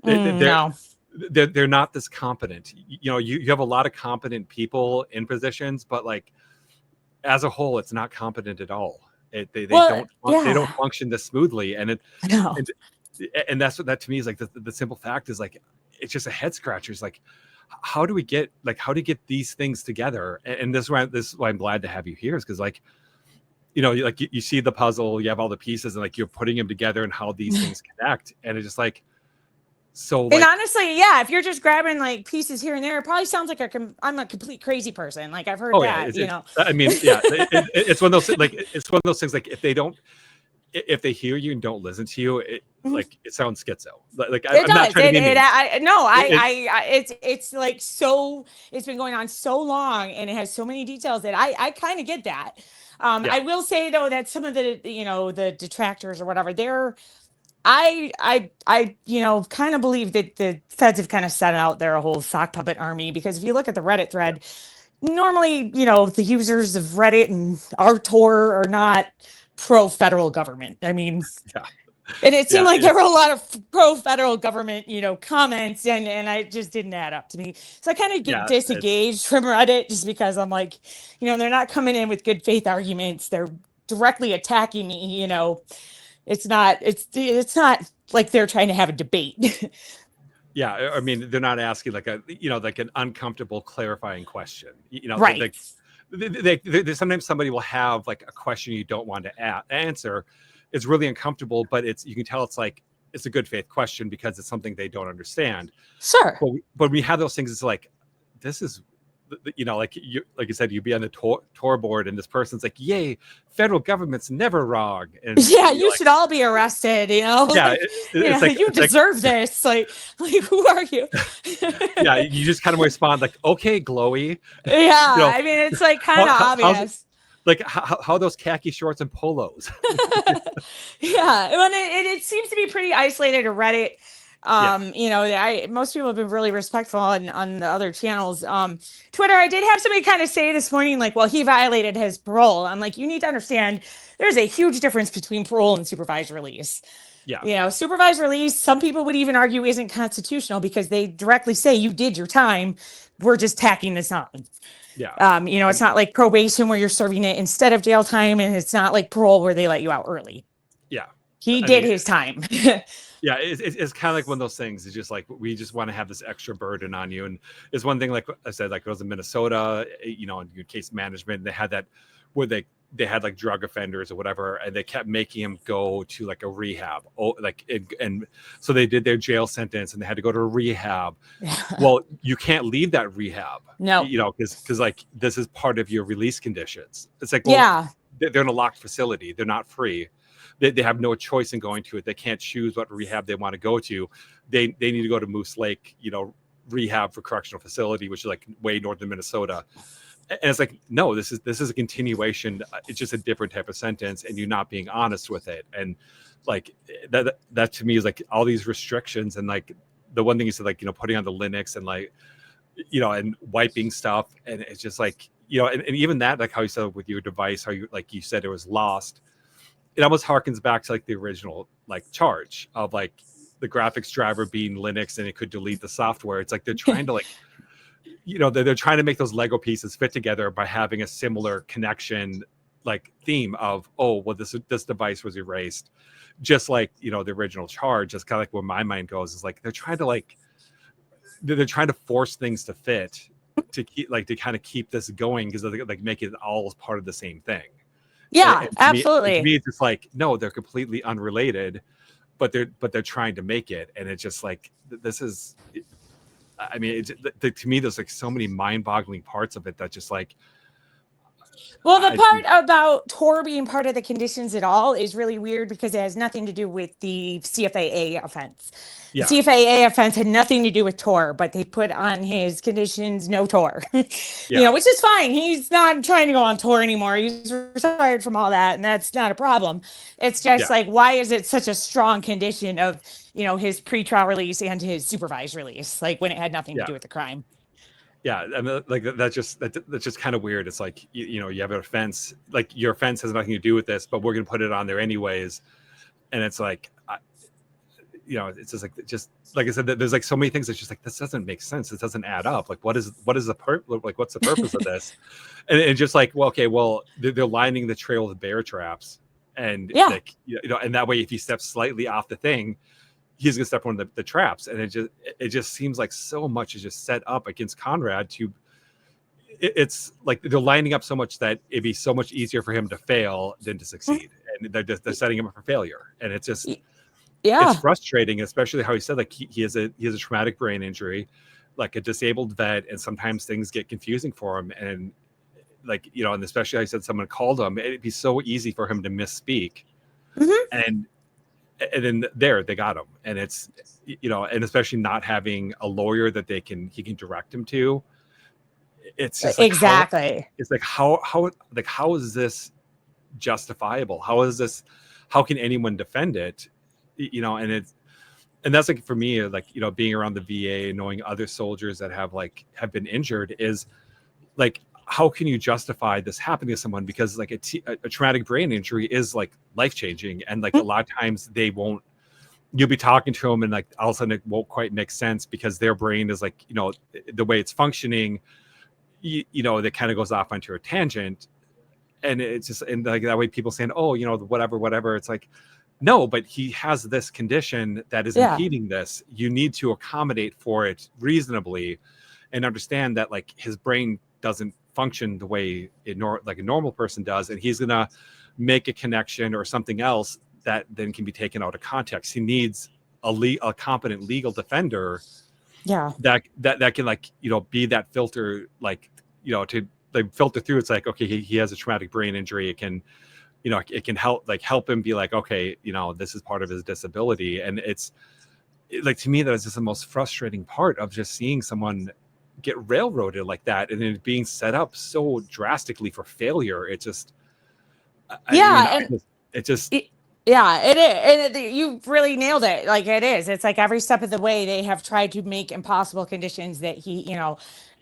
Speaker 1: They're not this competent. You have a lot of competent people in positions, but like as a whole, it's not competent at all. They don't function this smoothly, and and that's what that to me is like the simple fact is like it's just a head scratcher. It's like how do we get these things together? And this is why I'm glad to have you here, is because like you see the puzzle, you have all the pieces, and like you're putting them together and how these things connect, and it's just like. So,
Speaker 2: and honestly, if you're just grabbing like pieces here and there, it probably sounds like I'm a complete crazy person. Like I've heard that,
Speaker 1: I mean, it's one of those things. Like if they hear you and don't listen to you, like it sounds schizo. Like I'm not trying to be
Speaker 2: it's like so. It's been going on so long, and it has so many details that I kind of get that. I will say though that some of the the detractors or whatever, I kind of believe that the feds have kind of set out their whole sock puppet army, because if you look at the Reddit thread, normally, the users of Reddit and our Tor are not pro federal government. I mean, And it seemed
Speaker 1: Yeah,
Speaker 2: like there were a lot of pro-federal government, comments, and I just didn't add up to me. So I kind of get
Speaker 1: yeah,
Speaker 2: disengaged from Reddit just because I'm like, they're not coming in with good faith arguments. They're directly attacking me. It's not like they're trying to have a debate.
Speaker 1: yeah. I mean, they're not asking like like an uncomfortable clarifying question.
Speaker 2: Right.
Speaker 1: Sometimes somebody will have like a question you don't want to answer. It's really uncomfortable, but you can tell it's a good faith question because it's something they don't understand.
Speaker 2: Sure.
Speaker 1: But we have those things. It's like, this is, like you said, you'd be on the tour board, and this person's like, "Yay, federal government's never wrong." And
Speaker 2: Yeah, you should all be arrested.
Speaker 1: yeah,
Speaker 2: Like,
Speaker 1: it's like
Speaker 2: you deserve this. Like, who are you?
Speaker 1: yeah, you just kind of respond like, "Okay, glowy."
Speaker 2: Yeah, I mean, it's like kind of obvious.
Speaker 1: Like how those khaki shorts and polos.
Speaker 2: Yeah, well, it seems to be pretty isolated to Reddit. Most people have been really respectful on the other channels. Twitter, I did have somebody kind of say this morning, like, well, he violated his parole. I'm like, you need to understand there's a huge difference between parole and supervised release.
Speaker 1: Yeah.
Speaker 2: Supervised release, some people would even argue isn't constitutional because they directly say you did your time. We're just tacking this on.
Speaker 1: Yeah.
Speaker 2: It's not like probation where you're serving it instead of jail time, and it's not like parole where they let you out early.
Speaker 1: Yeah.
Speaker 2: He did his time.
Speaker 1: Yeah, it's kind of like one of those things. It's just like, we just want to have this extra burden on you. And it's one thing, like I said, like it was in Minnesota, in case management, they had that where they had like drug offenders or whatever, and they kept making them go to like a rehab. And so they did their jail sentence and they had to go to a rehab. Well, you can't leave that rehab.
Speaker 2: No.
Speaker 1: Because like this is part of your release conditions. It's like, well, they're in a locked facility. They're not free. They have no choice in going to it. They can't choose what rehab they want to go to. They need to go to Moose Lake, rehab for correctional facility, which is like way north of Minnesota. And it's like, no, this is a continuation. It's just a different type of sentence, and you're not being honest with it. And like that to me is like all these restrictions, and like the one thing you said, like, putting on the Linux and like, and wiping stuff. And it's just like, and even that, like how you said with your device, how you said it was lost. It almost harkens back to like the original like charge of like the graphics driver being Linux and it could delete the software. It's like they're trying to like, they're trying to make those Lego pieces fit together by having a similar connection, like theme of, oh, well, this device was erased, just like the original charge. That's kind of like where my mind goes, is like they're trying to force things to fit to kind of keep this going, because they like make it all part of the same thing.
Speaker 2: Yeah,
Speaker 1: and
Speaker 2: absolutely.
Speaker 1: To me, it's just like, no, they're completely unrelated, but they're trying to make it. And it's just like, this is, I mean, to me, there's like so many mind-boggling parts of it that just like.
Speaker 2: Well, the part about Tor being part of the conditions at all is really weird because it has nothing to do with the CFAA offense.
Speaker 1: Yeah.
Speaker 2: The CFAA offense had nothing to do with Tor, but they put on his conditions no Tor, which is fine. He's not trying to go on Tor anymore. He's retired from all that, and that's not a problem. It's just like, why is it such a strong condition of, his pretrial release and his supervised release, like when it had nothing to do with the crime?
Speaker 1: Yeah, I mean, like that's just kind of weird. It's like, you have an offense, like your offense has nothing to do with this, but we're going to put it on there anyways. And it's like, it's just like I said, there's like so many things that's just like, this doesn't make sense. This doesn't add up. Like, what's the purpose of this? And just like, well, okay, well, they're lining the trail with bear traps, and like, and that way, if he steps slightly off the thing, he's gonna step on the traps. And it just seems like so much is just set up against Conrad it's like they're lining up so much that it'd be so much easier for him to fail than to succeed. And they're setting him up for failure. And it's just, it's frustrating, especially how he said, like he has a traumatic brain injury, like a disabled vet, and sometimes things get confusing for him. And like, and especially how he said someone called him, it'd be so easy for him to misspeak. And then they got him. And it's, and especially not having a lawyer that he can direct him to. It's just like,
Speaker 2: exactly.
Speaker 1: How is this justifiable? How can anyone defend it? And that's like, for me, like, being around the VA and knowing other soldiers that have been injured, is like, how can you justify this happening to someone? Because like a traumatic brain injury is like life changing, and like a lot of times you'll be talking to them and like all of a sudden it won't quite make sense because their brain is like, the way it's functioning, that kind of goes off onto a tangent. And it's just, and like that way people saying, oh, whatever. It's like, no, but he has this condition that is impeding this. You need to accommodate for it reasonably and understand that like his brain doesn't function the way like a normal person does. And he's going to make a connection or something else that then can be taken out of context. He needs a competent legal defender that can like, be that filter, like, to like filter through. It's like, okay, he has a traumatic brain injury. It can, it can help him be like, okay, this is part of his disability. And it's like, to me, that is just the most frustrating part of just seeing someone get railroaded like that. And then being set up so drastically for failure. It just,
Speaker 2: yeah, it is. And you really nailed it. Like it is. It's like every step of the way they have tried to make impossible conditions that he,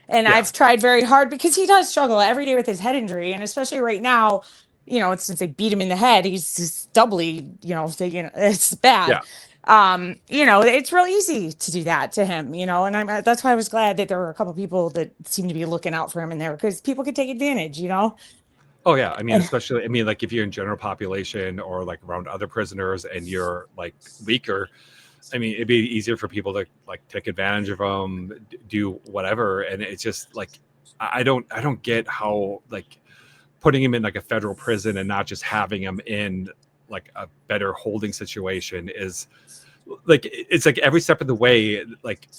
Speaker 2: and I've tried very hard because he does struggle every day with his head injury. And especially right now, it's since they beat him in the head, he's just doubly, it's bad. It's real easy to do that to him, and that's why I was glad that there were a couple people that seem to be looking out for him in there because people could take advantage,
Speaker 1: Oh yeah, I mean, especially, like if you're in general population or like around other prisoners and you're like weaker, I mean, it'd be easier for people to like take advantage of them, do whatever, and it's just like I don't get how like putting him in like a federal prison and not just having him in like a better holding situation is like, it's like every step of the way, like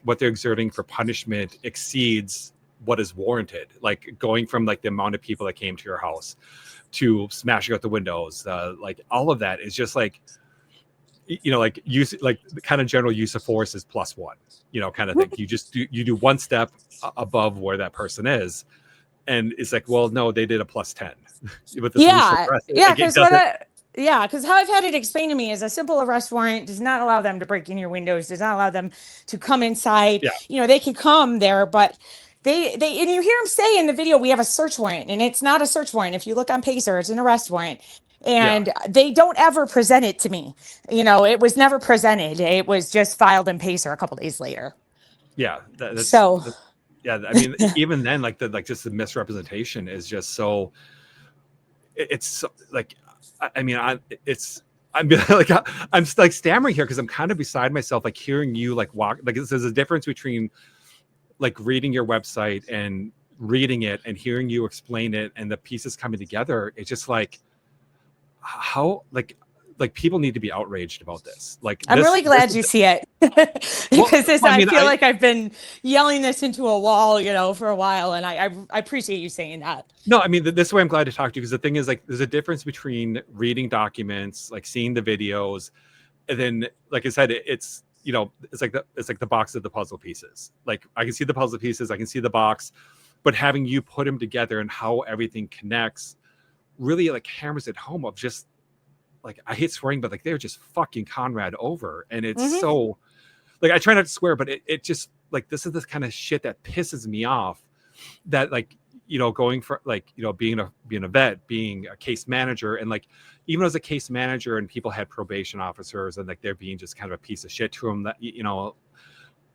Speaker 1: what they're exerting for punishment exceeds what is warranted, like going from like the amount of people that came to your house to smashing out the windows, like all of that is just like, like use, like the kind of general use of force is +1, kind of thing. You do one step above where that person is, and it's like, well, no, they did a +10 with this
Speaker 2: because how I've had it explained to me is a simple arrest warrant does not allow them to break in your windows, does not allow them to come inside. They can come there, but they and you hear him say in the video, we have a search warrant, and it's not a search warrant. If you look on Pacer, it's an arrest warrant, and they don't ever present it to me. It was never presented. It was just filed in Pacer a couple days later.
Speaker 1: I mean, even then, like just the misrepresentation is just so. It's so, like, I mean, I'm like I'm like stammering here because I'm kind of beside myself, like hearing you like walk. Like there's a difference between like reading your website and reading it and hearing you explain it and the pieces coming together. It's just like how like people need to be outraged about this. Like
Speaker 2: I'm really glad you see it because I feel like I've been yelling this into a wall, for a while, and I appreciate you saying that.
Speaker 1: No, I mean, this way I'm glad to talk to you because the thing is, like, there's a difference between reading documents, like seeing the videos, and then, like I said, it's it's like the box of the puzzle pieces. Like I can see the puzzle pieces, I can see the box, but having you put them together and how everything connects really like hammers it home of just like, I hate swearing, but like they're just fucking Conrad over. And it's so like, I try not to swear, but it just like, this is this kind of shit that pisses me off, that like, going for like, being a vet, being a case manager, and like, even as a case manager and people had probation officers and like, they're being just kind of a piece of shit to them, that,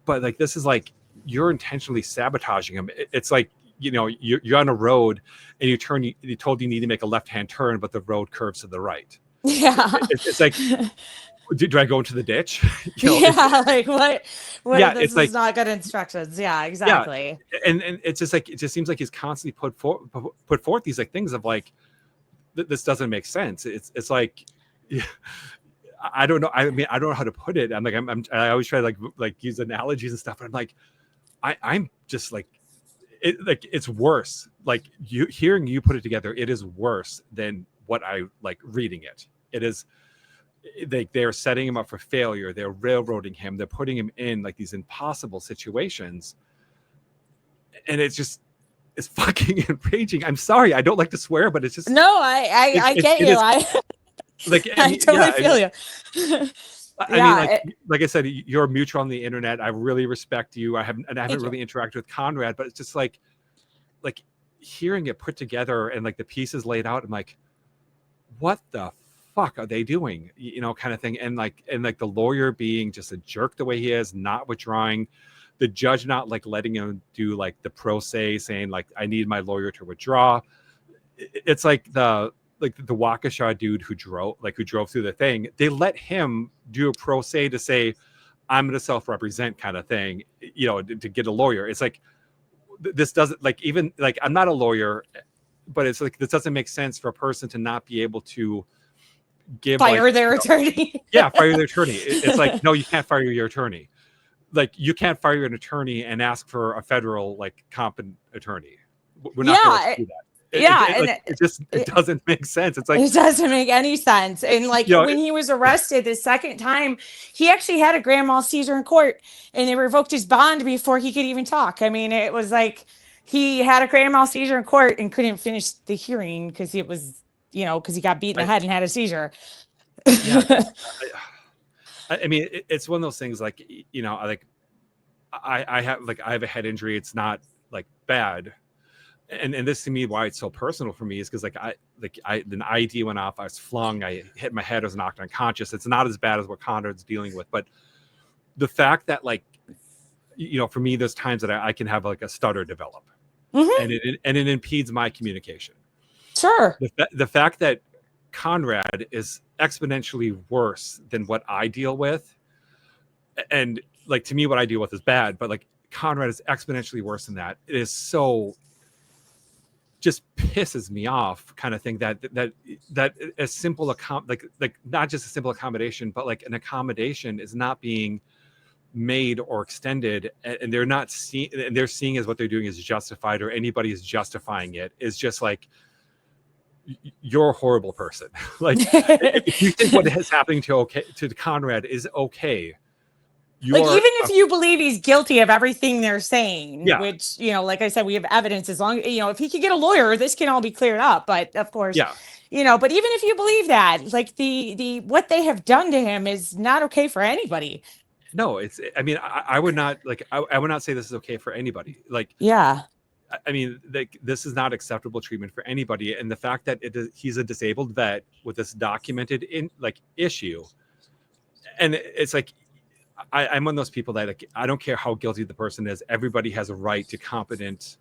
Speaker 1: but like, this is like, you're intentionally sabotaging them. It's like, you're on a road and you told you need to make a left-hand turn, but the road curves to the right.
Speaker 2: Yeah.
Speaker 1: It's like, do I go into the ditch?
Speaker 2: Like what? This is like, not good instructions. Yeah, exactly.
Speaker 1: Yeah. And it's just like, it just seems like he's constantly put forth these like things of like, this doesn't make sense. It's like, I don't know. I mean, I don't know how to put it. I'm like, I always try to like use analogies and stuff. But I'm like, I'm just like, it's worse. Like hearing you put it together, it is worse than what I like reading it. It is, they're setting him up for failure. They're railroading him. They're putting him in like these impossible situations. And it's fucking enraging. I'm sorry. I don't like to swear, but it's just.
Speaker 2: No, I get you. I totally feel you.
Speaker 1: I mean, like I said, you're mutual on the internet. I really respect you. I haven't really interacted with Conrad, but it's just like, like hearing it put together and like the pieces laid out, I'm like, what the fuck are they doing? You know, kind of thing. And like the lawyer being just a jerk the way he is, not withdrawing, the judge not like letting him do like the pro se, saying like, I need my lawyer to withdraw. It's like the Waukesha dude who drove through the thing. They let him do a pro se to say, I'm going to self-represent kind of thing, you know, to get a lawyer. It's like, this doesn't like, even like, I'm not a lawyer, but it's like, this doesn't make sense for a person to not be able to
Speaker 2: fire their attorney.
Speaker 1: Yeah, fire their attorney. It's like, no, you can't fire your attorney. Like, you can't fire an attorney and ask for a federal like competent attorney. We're not going to do that. It doesn't make sense. It's like,
Speaker 2: it doesn't make any sense. And like, you know, when he was arrested the second time, he actually had a grand mal seizure in court, and they revoked his bond before he could even talk. I mean, it was like he had a grand mal seizure in court and couldn't finish the hearing because it was, you know, because he got beat in the head and had a seizure.
Speaker 1: Yeah. I mean, it's one of those things like, you know, like I have a head injury. It's not like bad. And this to me, why it's so personal for me is because the ID went off, I was flung, I hit my head, I was knocked unconscious. It's not as bad as what Conrad's dealing with, but the fact that like, you know, for me, there's times that I can have like a stutter develop, and it impedes my communication.
Speaker 2: Sure.
Speaker 1: The fact that Conrad is exponentially worse than what I deal with, and like to me, what I deal with is bad, but like Conrad is exponentially worse than that. It is so. Just pisses me off, kind of thing, that a simple like not just a simple accommodation, but like an accommodation is not being made or extended, and they're not seeing, and they're seeing as what they're doing is justified, or anybody is justifying it, is just like, you're a horrible person. Like, if you think what is happening to Conrad is okay,
Speaker 2: like, even if you believe he's guilty of everything they're saying, which, you know, like I said, we have evidence, as long, you know, if he could get a lawyer, this can all be cleared up. But of course, you know, but even if you believe that, like the what they have done to him is not okay for anybody.
Speaker 1: No, I mean, I would not like, I would not say this is okay for anybody. Like, I mean, like, this is not acceptable treatment for anybody. And the fact that he's a disabled vet with this documented issue, and it's like, I'm one of those people that, like, I don't care how guilty the person is. Everybody has a right to competent,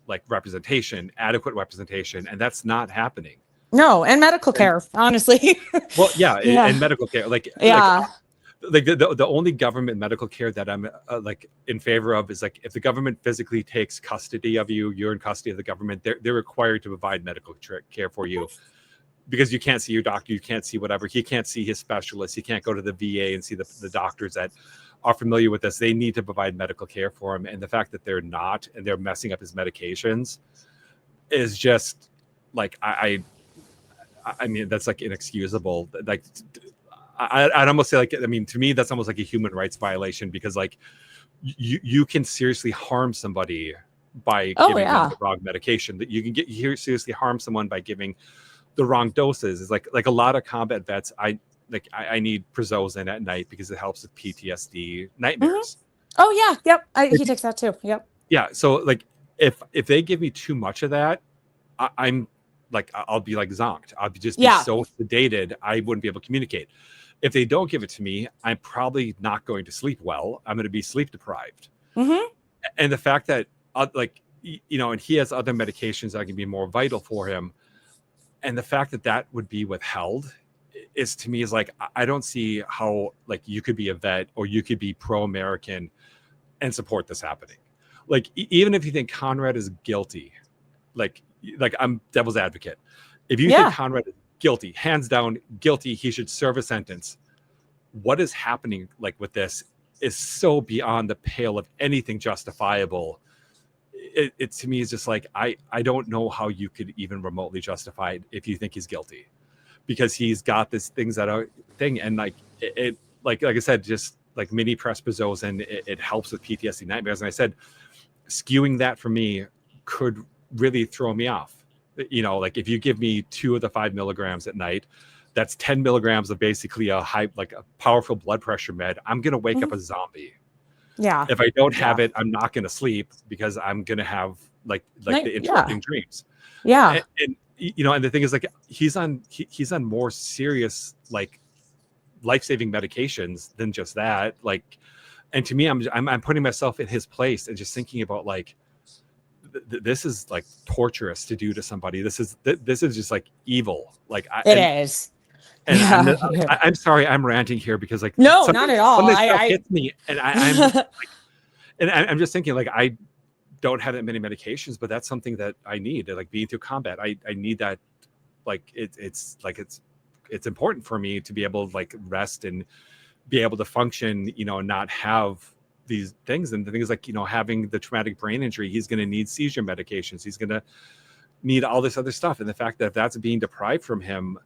Speaker 1: like, representation, adequate representation, and that's not happening.
Speaker 2: No, and medical care, honestly.
Speaker 1: Well, and medical care, like the only government medical care that I'm like in favor of is like, if the government physically takes custody of you, you're in custody of the government. They're required to provide medical care for you. Because you can't see your doctor, you can't see whatever. He can't see his specialist. He can't go to the VA and see the doctors that are familiar with this. They need to provide medical care for him. And the fact that they're not, and they're messing up his medications, is just like, I mean, that's like inexcusable. Like, I'd almost say, like, I mean, to me, that's almost like a human rights violation, because like you can seriously harm somebody by giving them the wrong medication. That you can seriously harm someone by giving the wrong doses. Is like a lot of combat vets, I need Prozozin at night because it helps with PTSD nightmares.
Speaker 2: Oh yeah, yep. He takes that too. Yep.
Speaker 1: Yeah. So like, if they give me too much of that, I'm like, I'll be like zonked. I'll be so sedated, I wouldn't be able to communicate. If they don't give it to me, I'm probably not going to sleep well. I'm going to be sleep deprived. And the fact that like, you know, and he has other medications that can be more vital for him, and the fact that would be withheld is, to me, is like, I don't see how, like, you could be a vet or you could be pro-American and support this happening. Like, even if you think Conrad is guilty, like I'm devil's advocate. If you think Conrad is guilty, hands down guilty, he should serve a sentence. What is happening, like, with this is so beyond the pale of anything justifiable. It to me is just like, I don't know how you could even remotely justify it if you think he's guilty, because he's got this things that are thing, and like it like I said, just like mini Prozozin, it helps with PTSD nightmares. And I said, skewing that for me could really throw me off. You know, like, if you give me 2 of the 5 milligrams at night, that's 10 milligrams of basically a powerful blood pressure med. I'm gonna wake up a zombie.
Speaker 2: Yeah.
Speaker 1: If I don't have it, I'm not going to sleep because I'm going to have like the interrupting dreams.
Speaker 2: Yeah.
Speaker 1: And and the thing is, like, he's on more serious, like, life-saving medications than just that. Like, and to me, I'm putting myself in his place and just thinking about, like, this is like torturous to do to somebody. This is just like evil. Like,
Speaker 2: It is.
Speaker 1: And
Speaker 2: Yeah.
Speaker 1: I'm sorry, I'm ranting here because, like,
Speaker 2: No, not at all.
Speaker 1: Something stuff hits me, and I'm just like, and I'm just thinking, like, I don't have that many medications, but that's something that I need. Like, being through combat, I need that. Like, it's important for me to be able to, like, rest and be able to function, and not have these things. And the thing is, like, having the traumatic brain injury, he's going to need seizure medications. He's going to need all this other stuff. And the fact that if that's being deprived from him,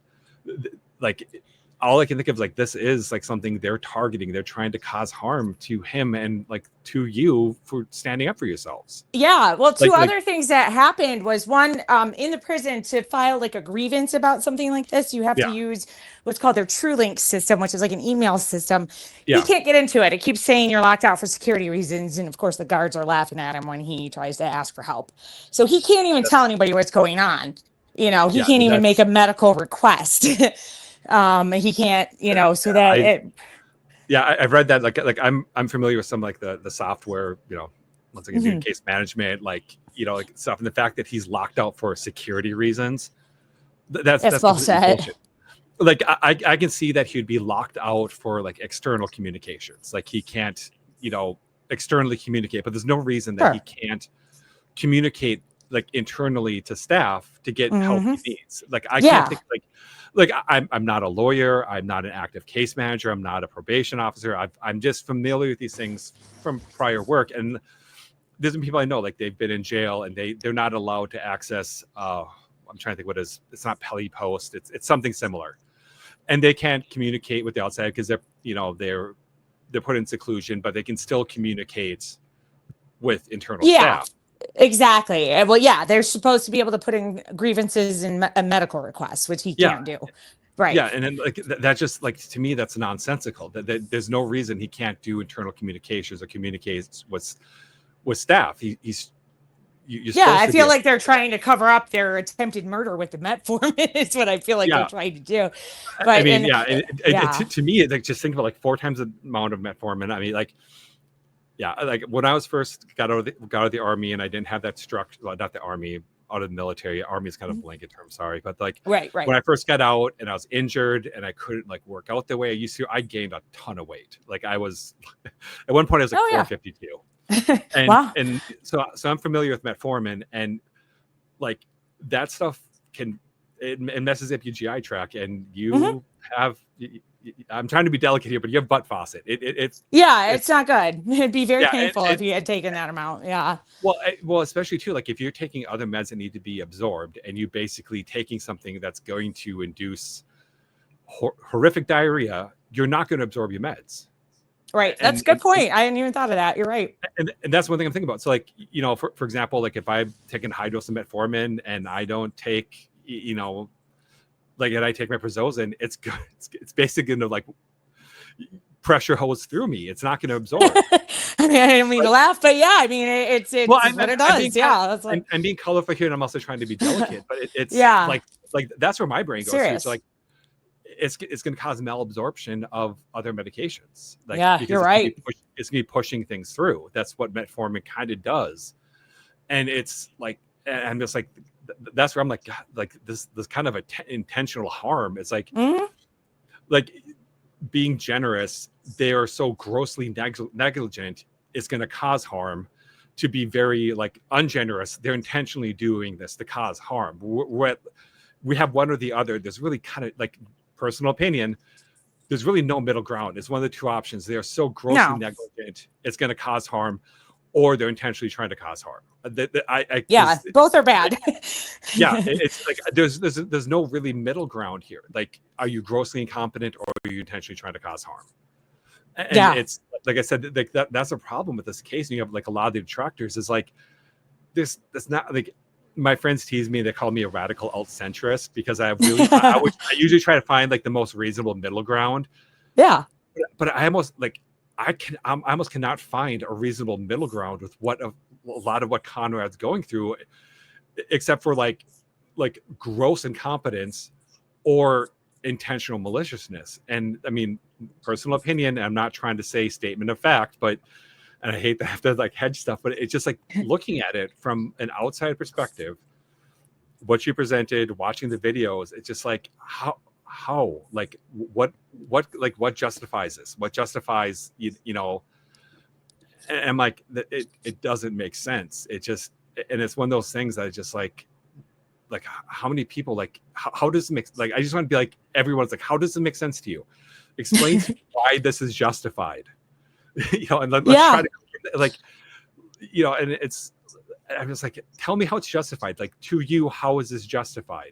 Speaker 1: like, all I can think of, like, this is like something they're targeting. They're trying to cause harm to him and, like, to you for standing up for yourselves.
Speaker 2: Yeah. Well, two other things that happened was, one, in the prison, to file like a grievance about something like this, you have to use what's called their TrueLink system, which is like an email system. He can't get into it. It keeps saying you're locked out for security reasons. And of course, the guards are laughing at him when he tries to ask for help. So he can't even tell anybody what's going on. He can't even make a medical request. He can't, so that
Speaker 1: I've read that. Like I'm familiar with some, like, the software, once again, doing case management, like, like stuff. And the fact that he's locked out for security reasons, that's
Speaker 2: well said.
Speaker 1: bullshit. Like, I can see that he'd be locked out for, like, external communications. Like, he can't, externally communicate, but there's no reason that he can't communicate, like, internally to staff to get help he needs. Like, I can't think, like I'm not a lawyer. I'm not an active case manager. I'm not a probation officer. I'm just familiar with these things from prior work. And there's some people I know, like, they've been in jail and they're not allowed to access, I'm trying to think it's not Peli Post. It's something similar. And they can't communicate with the outside because they're put in seclusion, but they can still communicate with internal staff.
Speaker 2: Exactly. Well, they're supposed to be able to put in grievances and medical requests, which he can't do. Right.
Speaker 1: Yeah. And then, like, that just, like, to me, that's nonsensical. That there's no reason he can't do internal communications or communicate with staff.
Speaker 2: I feel like they're trying to cover up their attempted murder with the metformin. It's what I feel like they're trying to do. But
Speaker 1: I mean, to me, like, just think about, like, 4 times the amount of metformin. I mean, like, like, when I was first got out of the army, and I didn't have that structure, well, not the army, out of the military. Army is kind of a blanket term, sorry, but, like,
Speaker 2: right.
Speaker 1: When I first got out and I was injured and I couldn't, like, work out the way I used to, I gained a ton of weight. Like, I was at one point I was like 452. And
Speaker 2: wow.
Speaker 1: And so I'm familiar with metformin, and, like, that stuff it messes up your GI tract, and you have. I'm trying to be delicate here, but you have butt faucet. It's
Speaker 2: not good. It'd be very painful if you had taken that amount. Yeah.
Speaker 1: Well, especially too, like, if you're taking other meds that need to be absorbed, and you basically taking something that's going to induce horrific diarrhea, you're not going to absorb your meds.
Speaker 2: Right. That's a good point. I hadn't even thought of that. You're right.
Speaker 1: And that's one thing I'm thinking about. So, like, for example, like, if I'm taking high dose of metformin and I don't take, like, and I take my Prozozin, it's basically going to, like, pressure hose through me. It's not going to absorb.
Speaker 2: I mean, I didn't mean to laugh, but it's what it does.
Speaker 1: I'm being colorful here, and I'm also trying to be delicate, but it's like that's where my brain goes through. So, like, it's going to cause malabsorption of other medications. Like, because
Speaker 2: you're right.
Speaker 1: It's going to be pushing things through. That's what metformin kind of does. And it's like, and I'm just like, that's where I'm like, God, like, this kind of intentional harm. It's like, like, being generous, they are so grossly negligent, it's going to cause harm. To be very, like, ungenerous, they're intentionally doing this to cause harm. We have one or the other. There's really kind of, like, personal opinion, there's really no middle ground. It's one of the two options. They're so grossly negligent, it's going to cause harm, or they're intentionally trying to cause harm.
Speaker 2: Both are bad.
Speaker 1: It's like there's no really middle ground here. Like, are you grossly incompetent, or are you intentionally trying to cause harm? And it's, like I said, like, that's a problem with this case. And you have, like, a lot of the detractors is like, that's not, like, my friends tease me. They call me a radical alt-centrist because I usually try to find, like, the most reasonable middle ground.
Speaker 2: Yeah.
Speaker 1: But I almost, like, I almost cannot find a reasonable middle ground with what a lot of what Conrad's going through, except for like gross incompetence or intentional maliciousness. And I mean, personal opinion, I'm not trying to say statement of fact, but, and I hate to have to like hedge stuff, but it's just like looking at it from an outside perspective, what you presented, watching the videos, it's just like, how like what justifies this? What justifies, you know, and I'm like, it doesn't make sense. It just, and it's one of those things that just like how many people, like how does it make, like I just want to be like, everyone's like, how does it make sense to you? Explain to me why this is justified. You know, and let's try to, like, you know, and it's, I'm just like, tell me how it's justified. Like, to you, how is this justified?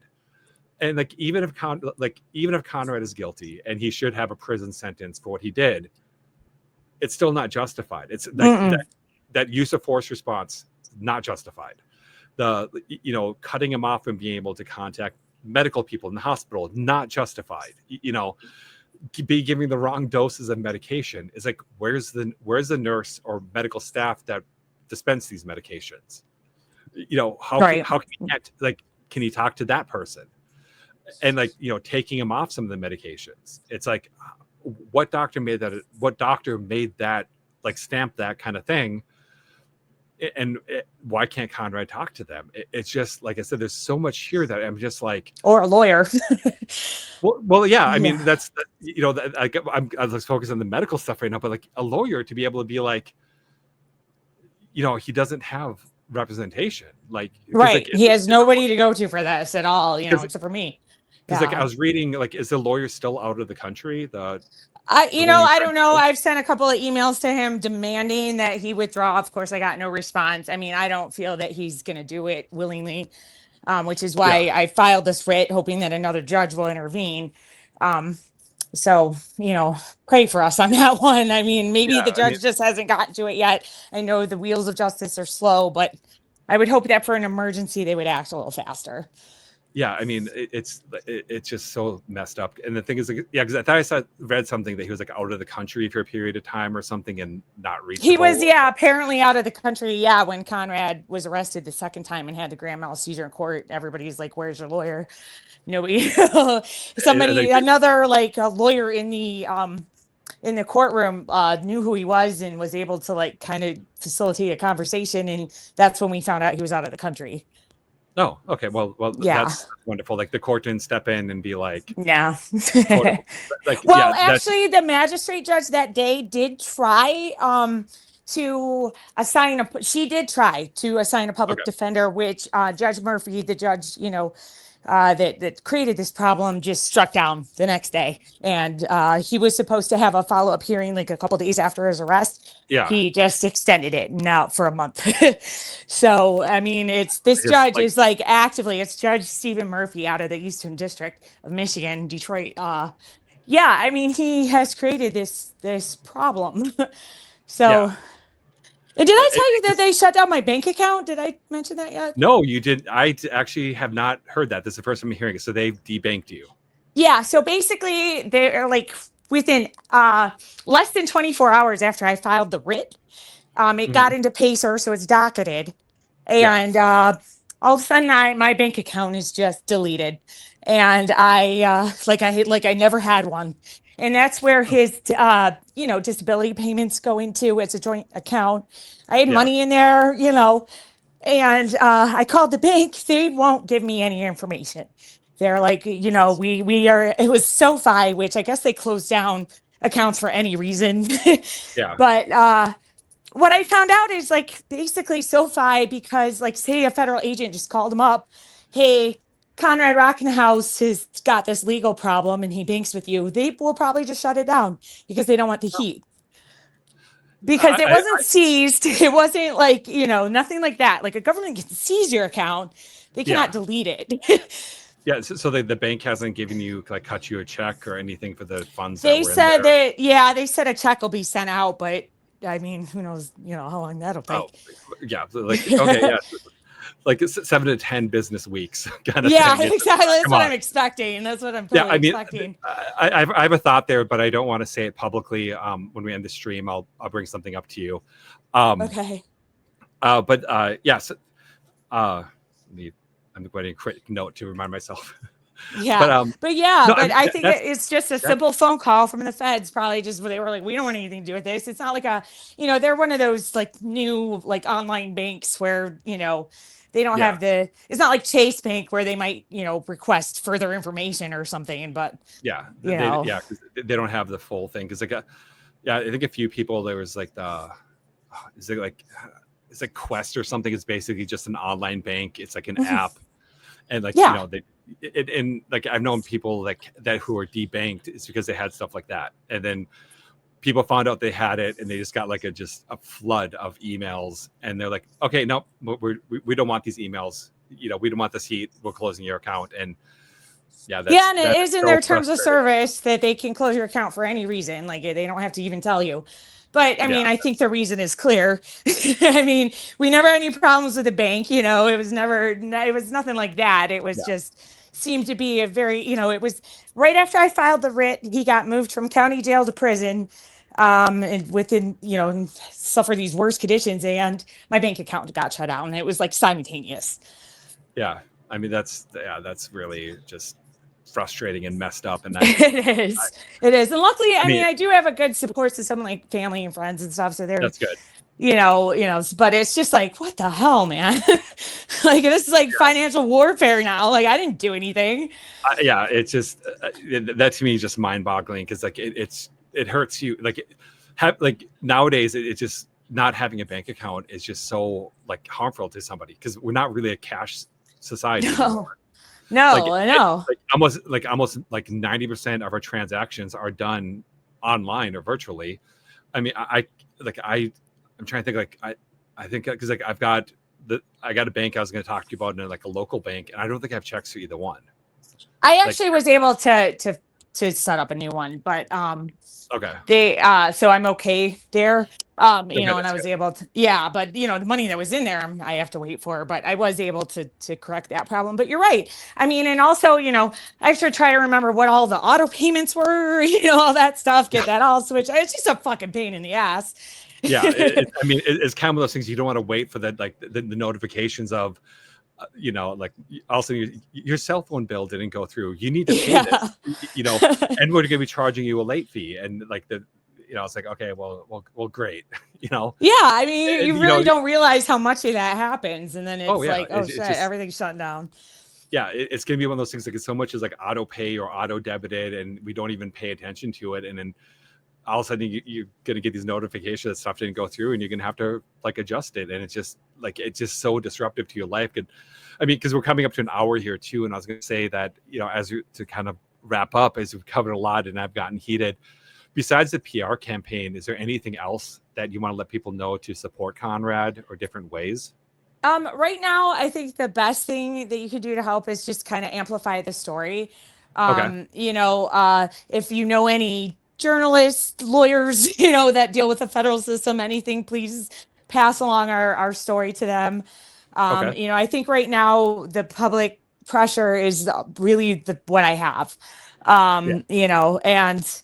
Speaker 1: And like, even if Conrad is guilty and he should have a prison sentence for what he did, it's still not justified. It's like that use of force response, not justified. The, you know, cutting him off from being able to contact medical people in the hospital, not justified. You know, be giving the wrong doses of medication is like, where's the nurse or medical staff that dispense these medications? You know, how can you get, like, can you talk to that person? And like, you know, taking him off some of the medications, it's like, what doctor made that like stamp that kind of thing? And why can't Conrad talk to them? It's just, like I said, there's so much here that I'm just like,
Speaker 2: or a lawyer.
Speaker 1: well, yeah. I mean, that's, you know, I was focused on the medical stuff right now, but like a lawyer to be able to be like, you know, he doesn't have representation. Like,
Speaker 2: right.
Speaker 1: Like,
Speaker 2: he has nobody to go to for this at all, you know, except for me.
Speaker 1: Because like I was reading, like, is the lawyer still out of the country?
Speaker 2: I don't know. I've sent a couple of emails to him demanding that he withdraw. Of course, I got no response. I mean, I don't feel that he's going to do it willingly, which is why I filed this writ, hoping that another judge will intervene. So, you know, pray for us on that one. I mean, maybe the judge just hasn't gotten to it yet. I know the wheels of justice are slow, but I would hope that for an emergency, they would act a little faster.
Speaker 1: Yeah, I mean, it's just so messed up. And the thing is, like, because I thought I read something that he was like out of the country for a period of time or something and not reachable.
Speaker 2: He was, apparently out of the country. When Conrad was arrested the second time and had the grand mal seizure in court, everybody's like, "Where's your lawyer?" Nobody, another like a lawyer in the courtroom knew who he was and was able to like kind of facilitate a conversation, and that's when we found out he was out of the country.
Speaker 1: Oh, okay. Well, that's wonderful. Like the court didn't step in and be like,
Speaker 2: like, actually, the magistrate judge that day did try to assign a public defender, which Judge Murphy, the judge, you know, that created this problem, just struck down the next day. And he was supposed to have a follow-up hearing like a couple days after his arrest.
Speaker 1: Yeah.
Speaker 2: He just extended it now for a month. So, I mean, it's Judge Stephen Murphy out of the Eastern District of Michigan, Detroit. I mean, he has created this problem. So and did I tell you that they shut down my bank account? Did I mention that yet?
Speaker 1: No, you did. I actually have not heard that. This is the first time I'm hearing it. So they've debanked you. Yeah.
Speaker 2: So basically, they're like within less than 24 hours after I filed the writ, it got into Pacer, so it's docketed, and all of a sudden, my bank account is just deleted, and I never had one. And that's where his, disability payments go into. It's a joint account. I had money in there, you know, and I called the bank. They won't give me any information. They're like, you know, it was SoFi, which I guess they closed down accounts for any reason. But what I found out is like basically SoFi, because like say a federal agent just called them up, hey, Conrad Rockenhaus has got this legal problem and he banks with you, they will probably just shut it down because they don't want the heat. Because it wasn't seized. It wasn't like, you know, nothing like that. Like a government can seize your account. They cannot delete it.
Speaker 1: So the bank hasn't given you, like, cut you a check or anything for the funds?
Speaker 2: They said that, they said a check will be sent out, but I mean, who knows, you know, how long that'll take.
Speaker 1: Oh, yeah. Like, okay, yeah. like 7 to 10 business weeks kind of
Speaker 2: Yeah,
Speaker 1: thing.
Speaker 2: exactly. That's
Speaker 1: Come
Speaker 2: what
Speaker 1: on.
Speaker 2: I'm expecting. That's what I'm
Speaker 1: Yeah,
Speaker 2: totally
Speaker 1: I mean,
Speaker 2: expecting.
Speaker 1: I have a thought there, but I don't want to say it publicly. When we end the stream, I'll bring something up to you.
Speaker 2: Okay.
Speaker 1: Yes. Let me, I'm going to a quick note to remind myself.
Speaker 2: Yeah,
Speaker 1: but
Speaker 2: but yeah,
Speaker 1: no, I
Speaker 2: but
Speaker 1: mean,
Speaker 2: I think
Speaker 1: that's
Speaker 2: it's just a
Speaker 1: that.
Speaker 2: simple phone call from the feds. Probably just they were like, we don't want anything to do with this. It's not like they're one of those like new like online banks where they don't
Speaker 1: Yeah,
Speaker 2: have it's not like Chase Bank where they might request further information or something. But
Speaker 1: yeah,
Speaker 2: you know,
Speaker 1: 'cause they don't have the full thing. Because yeah, I think a few people there was like is it like it's like Quest or something. It's basically just an online bank. It's like an app, and like
Speaker 2: yeah,
Speaker 1: and like I've known people like that who are debanked. It's because they had stuff like that, and then people found out they had it, and they just got like just a flood of emails, and they're like, okay, no, we don't want these emails. We don't want this heat. We're closing your account, and yeah,
Speaker 2: yeah, and it
Speaker 1: that's
Speaker 2: is in
Speaker 1: so
Speaker 2: their terms of
Speaker 1: frustrating.
Speaker 2: service that they can close your account for any reason. Like they don't have to even tell you. But I
Speaker 1: Yeah,
Speaker 2: mean, I think the reason is clear. I mean, we never had any problems with the bank. It was it was nothing like that. It was
Speaker 1: yeah,
Speaker 2: just seemed to be a very, it was right after I filed the writ, he got moved from county jail to prison, and within, and suffer these worst conditions, and my bank account got shut down. It was like simultaneous.
Speaker 1: yeah. I mean, that's really just frustrating and messed up. And
Speaker 2: It is. It is. And luckily,
Speaker 1: I
Speaker 2: I mean,
Speaker 1: mean,
Speaker 2: I do have a good support system like family and friends and stuff. So they're,
Speaker 1: that's good.
Speaker 2: but it's just like, what the hell, man? Like, this is like financial warfare now. Like, I didn't do anything.
Speaker 1: Yeah, it's just that to me is just mind-boggling because like it hurts you like nowadays it just not having a bank account is just so like harmful to somebody because we're not really a cash society
Speaker 2: No,
Speaker 1: anymore. Like
Speaker 2: no, I know.
Speaker 1: almost like 90% of our transactions are done online or virtually. I mean, I'm trying to think I think because like I got a bank I was going to talk to you about in like a local bank, and I don't think I have checks for either one.
Speaker 2: I
Speaker 1: Like,
Speaker 2: actually was able to set up a new one, but
Speaker 1: okay,
Speaker 2: so I'm okay there.
Speaker 1: okay,
Speaker 2: And I
Speaker 1: that's
Speaker 2: was
Speaker 1: good.
Speaker 2: able to, yeah, but the money that was in there, I have to wait for, but I was able to correct that problem. But you're right. I mean, and also, I should try to remember what all the auto payments were, all that stuff, get that all switched. It's just a fucking pain in the ass.
Speaker 1: Yeah, I mean, it's kind of one of those things you don't want to wait for that, like the notifications of, like also your cell phone bill didn't go through. You need to pay
Speaker 2: Yeah.
Speaker 1: this, and we're going to be charging you a late fee, and like it's like okay, well, great,
Speaker 2: Yeah, I mean,
Speaker 1: and
Speaker 2: you really don't realize how much of that happens, and then
Speaker 1: oh
Speaker 2: it's
Speaker 1: yeah,
Speaker 2: like, oh
Speaker 1: it's
Speaker 2: shit,
Speaker 1: just
Speaker 2: everything's shut down.
Speaker 1: yeah, it's going to be one of those things like so much as like auto pay or auto debited, and we don't even pay attention to it, and then all of a sudden you're going to get these notifications that stuff didn't go through and you're going to have to like adjust it. And it's just so disruptive to your life. I mean, because we're coming up to an hour here too. And I was going to say that, to kind of wrap up, as we've covered a lot and I've gotten heated, besides the PR campaign, is there anything else that you want to let people know to support Conrad or different ways?
Speaker 2: Right now, I think the best thing that you could do to help is just kind of amplify the story.
Speaker 1: Okay.
Speaker 2: If you know any journalists, lawyers, that deal with the federal system, anything, please pass along our story to them.
Speaker 1: Okay.
Speaker 2: I think right now the public pressure is really what I have.
Speaker 1: Yeah.
Speaker 2: And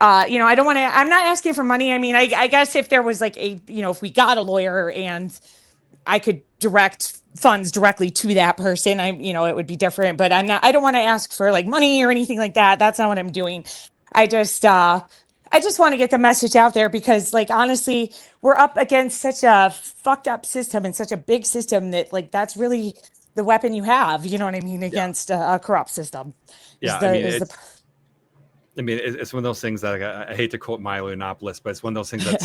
Speaker 2: I don't want to, I'm not asking for money. I mean, I guess if there was like if we got a lawyer and I could direct funds directly to that person, it would be different, but I don't want to ask for like money or anything like that. That's not what I'm doing. I just want to get the message out there because like, honestly, we're up against such a fucked up system and such a big system that like, that's really the weapon you have, you know what I mean?
Speaker 1: Yeah.
Speaker 2: Against a corrupt system
Speaker 1: Yeah. It's one of those things that I hate to quote Milo Yiannopoulos, but it's one of those things that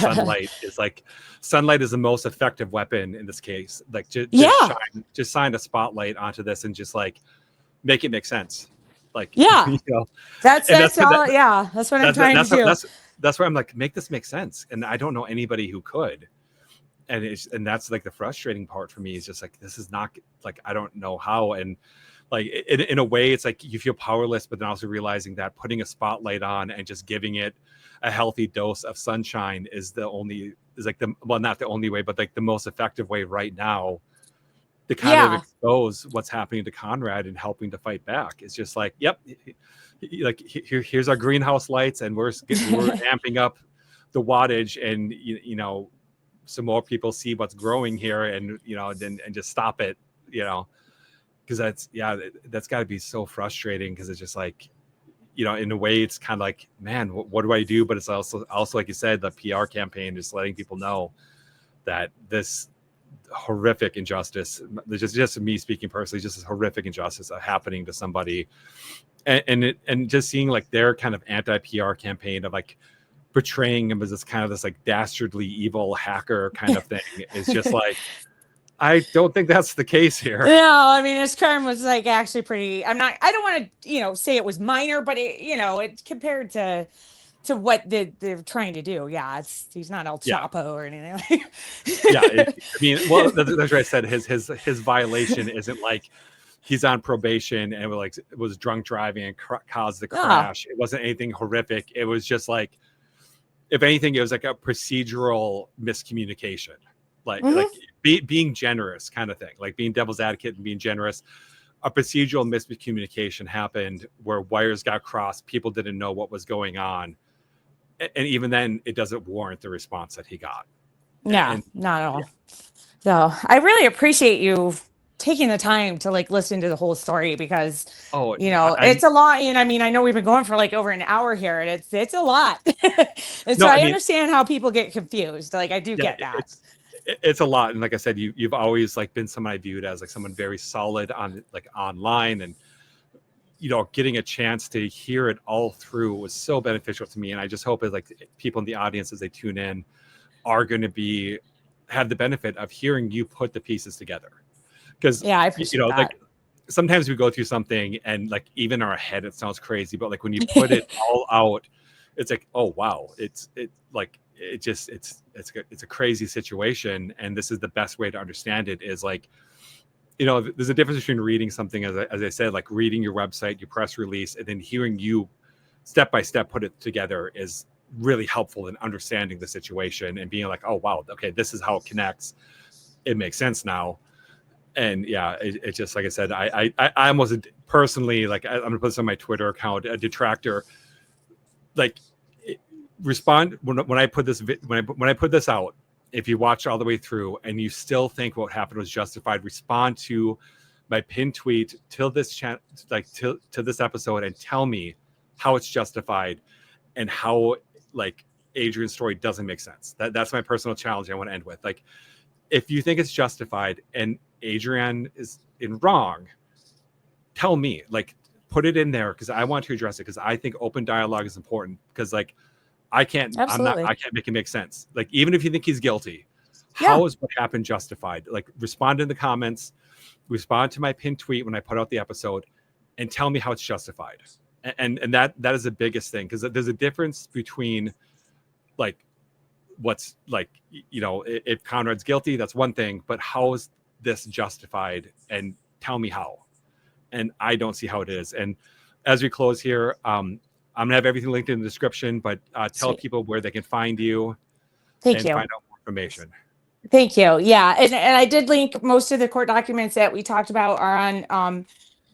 Speaker 1: sunlight is the most effective weapon in this case. Like
Speaker 2: yeah,
Speaker 1: just shine a spotlight onto this and just like make it make sense. Like,
Speaker 2: yeah, that's all. Yeah. That's what I'm trying to do.
Speaker 1: That's where I'm like, make this make sense. And I don't know anybody who could. And that's like the frustrating part for me is just like, this is not like, I don't know how. And like in a way it's like you feel powerless, but then also realizing that putting a spotlight on and just giving it a healthy dose of sunshine is not the only way, but like the most effective way right now to kind of expose what's happening to Conrad and helping to fight back. It's just like, yep, like here's our greenhouse lights, and we're amping up the wattage, and you know, so more people see what's growing here, and you know, and just stop it, you know, because that's got to be so frustrating, because it's just like, you know, in a way it's kind of like, man, what do I do? But it's also like you said, the PR campaign, just letting people know that this horrific injustice, just me speaking personally, just this horrific injustice happening to somebody, and just seeing like their kind of anti-PR campaign of like portraying him as this kind of this like dastardly evil hacker kind of thing is just like, I don't think that's the case here.
Speaker 2: No, I mean, his crime was like actually pretty, I don't want to, you know, say it was minor, but it, you know, it compared to what they're trying to do. Yeah, he's not El Chapo or anything like
Speaker 1: I mean, well, that's what I said. His violation isn't like he's on probation and was drunk driving and caused the crash. It wasn't anything horrific. It was just like, if anything, it was like a procedural miscommunication, like being generous kind of thing, like being devil's advocate and being generous. A procedural miscommunication happened where wires got crossed. People didn't know what was going on. And even then, it doesn't warrant the response that he got.
Speaker 2: Yeah, not at all. So I really appreciate you taking the time to like listen to the whole story, because you know, it's a lot. And I mean, I know we've been going for like over an hour here, and it's a lot. And so I understand how people get confused. Like, I do get that.
Speaker 1: It's a lot. And like I said, you've always like been someone I viewed as like someone very solid on like online, and you know, getting a chance to hear it all through was so beneficial to me. And I just hope that like people in the audience, as they tune in, are going to have the benefit of hearing you put the pieces together. Because
Speaker 2: I appreciate
Speaker 1: you know,
Speaker 2: that.
Speaker 1: like sometimes we go through something and like even in our head it sounds crazy, but like when you put it all out, it's like, oh wow, it's a crazy situation, and this is the best way to understand it. Is like, you know, there's a difference between reading something, as I said, like reading your website, your press release, and then hearing you step by step put it together is really helpful in understanding the situation and being like, oh wow, okay, this is how it connects. It makes sense now. And it's just like I said, I almost personally, like, I'm gonna put this on my Twitter account, a detractor, like, respond when I put this when I put this out. If you watch all the way through and you still think what happened was justified, respond to my pinned tweet till this to this episode and tell me how it's justified and how like Adrienne's story doesn't make sense. That's my personal challenge I want to end with. Like, if you think it's justified and Adrienne is in wrong, tell me, like, put it in there, because I want to address it, because I think open dialogue is important. Because like, I can't make it make sense. Like, even if you think he's guilty, how is what happened justified? Like, respond in the comments, respond to my pinned tweet when I put out the episode, and tell me how it's justified. And that is the biggest thing, because there's a difference between like what's like, you know, if Conrad's guilty, that's one thing, but how is this justified? And tell me how. And I don't see how it is. And as we close here, I'm gonna have everything linked in the description, but tell people where they can find you and find out more information.
Speaker 2: Thank you. Yeah, and I did link most of the court documents that we talked about are on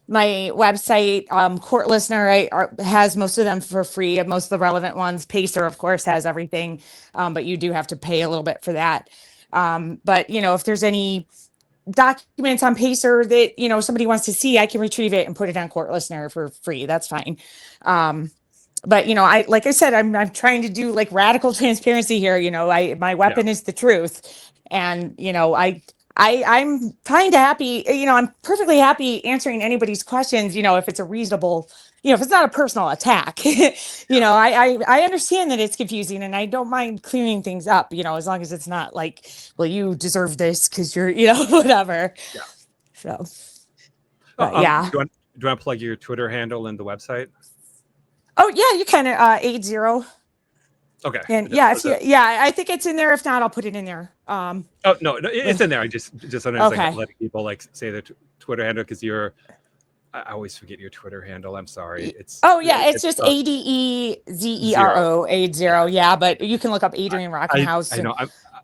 Speaker 2: my website. Court Listener has most of them for free, most of the relevant ones. Pacer, of course, has everything, but you do have to pay a little bit for that. But you know, if there's any documents on Pacer that, you know, somebody wants to see, I can retrieve it and put it on Court Listener for free. That's fine. But you know, like I said, I'm trying to do like radical transparency here. You know, my weapon is the truth, and you know, I'm I'm perfectly happy answering anybody's questions. You know, if it's a reasonable, you know, if it's not a personal attack. You know, I understand that it's confusing, and I don't mind clearing things up. You know, as long as it's not like, well, you deserve this because you're, you know, whatever. Yeah. So,
Speaker 1: do you want to plug your Twitter handle and the website?
Speaker 2: Oh yeah, you can 80.
Speaker 1: Okay.
Speaker 2: And I think it's in there. If not, I'll put it in there.
Speaker 1: Oh no, it's in there. I just sometimes like letting people like say their Twitter handle, because I always forget your Twitter handle. I'm sorry. It's
Speaker 2: just ADEZERO 80. Yeah, but you can look up Adrienne Rockenhaus.
Speaker 1: I know.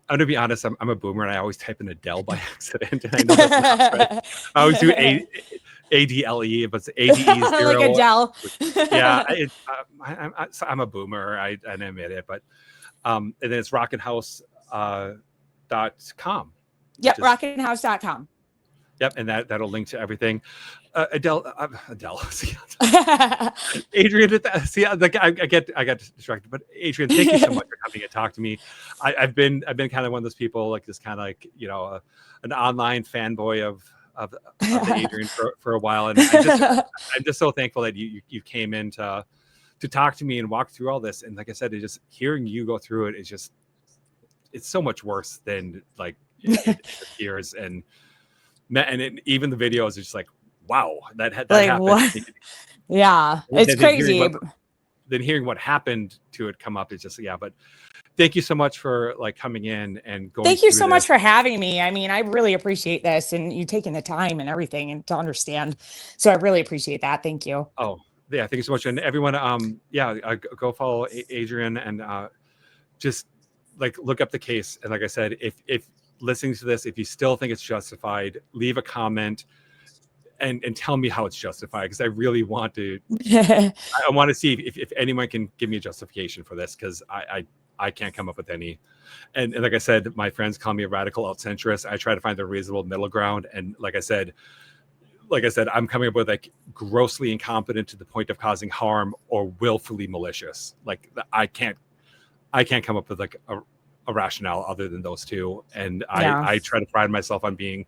Speaker 1: I'm gonna be honest. I'm a boomer, and I always type in Adele by accident, and I know that's not right. I always do ADLE, but it's ADE0.
Speaker 2: Like Adele.
Speaker 1: Yeah, I'm a boomer. I admit it, but and then it's Rockenhaus.com.
Speaker 2: Yep, Rockenhaus.com.
Speaker 1: Yep, and that'll link to everything. Adele, Adrienne. See, I got distracted. But Adrienne, thank you so much for coming and talk to me. I've been kind of one of those people, like just kind of like an online fanboy of Adrienne for a while, and I'm just so thankful that you came in to talk to me and walk through all this. And like I said, it just hearing you go through it is just, it's so much worse than like it appears. And even the videos are just like, wow, that happened.
Speaker 2: What? Yeah, it's crazy.
Speaker 1: Then hearing what happened to it come up is just, yeah. But thank you so much for like coming in and going.
Speaker 2: Thank you so much for having me. I mean, I really appreciate this and you taking the time and everything and to understand. So I really appreciate that. Thank you.
Speaker 1: Oh yeah, thank you so much. And everyone, go follow Adrienne and just like look up the case. And like I said, if listening to this, if you still think it's justified, leave a comment and tell me how it's justified, because I really want to. I want to see if anyone can give me a justification for this, because I can't come up with any. And like I said, my friends call me a radical out-centrist. I try to find the reasonable middle ground. And like I said, I'm coming up with like grossly incompetent to the point of causing harm or willfully malicious. Like I can't come up with like a rationale other than those two. And I try to pride myself on being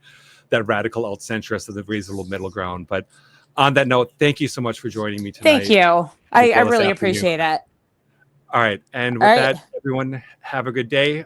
Speaker 1: that radical out-centrist of the reasonable middle ground. But on that note, thank you so much for joining me tonight.
Speaker 2: Thank you. I really appreciate it.
Speaker 1: All right. And with that, everyone, have a good day.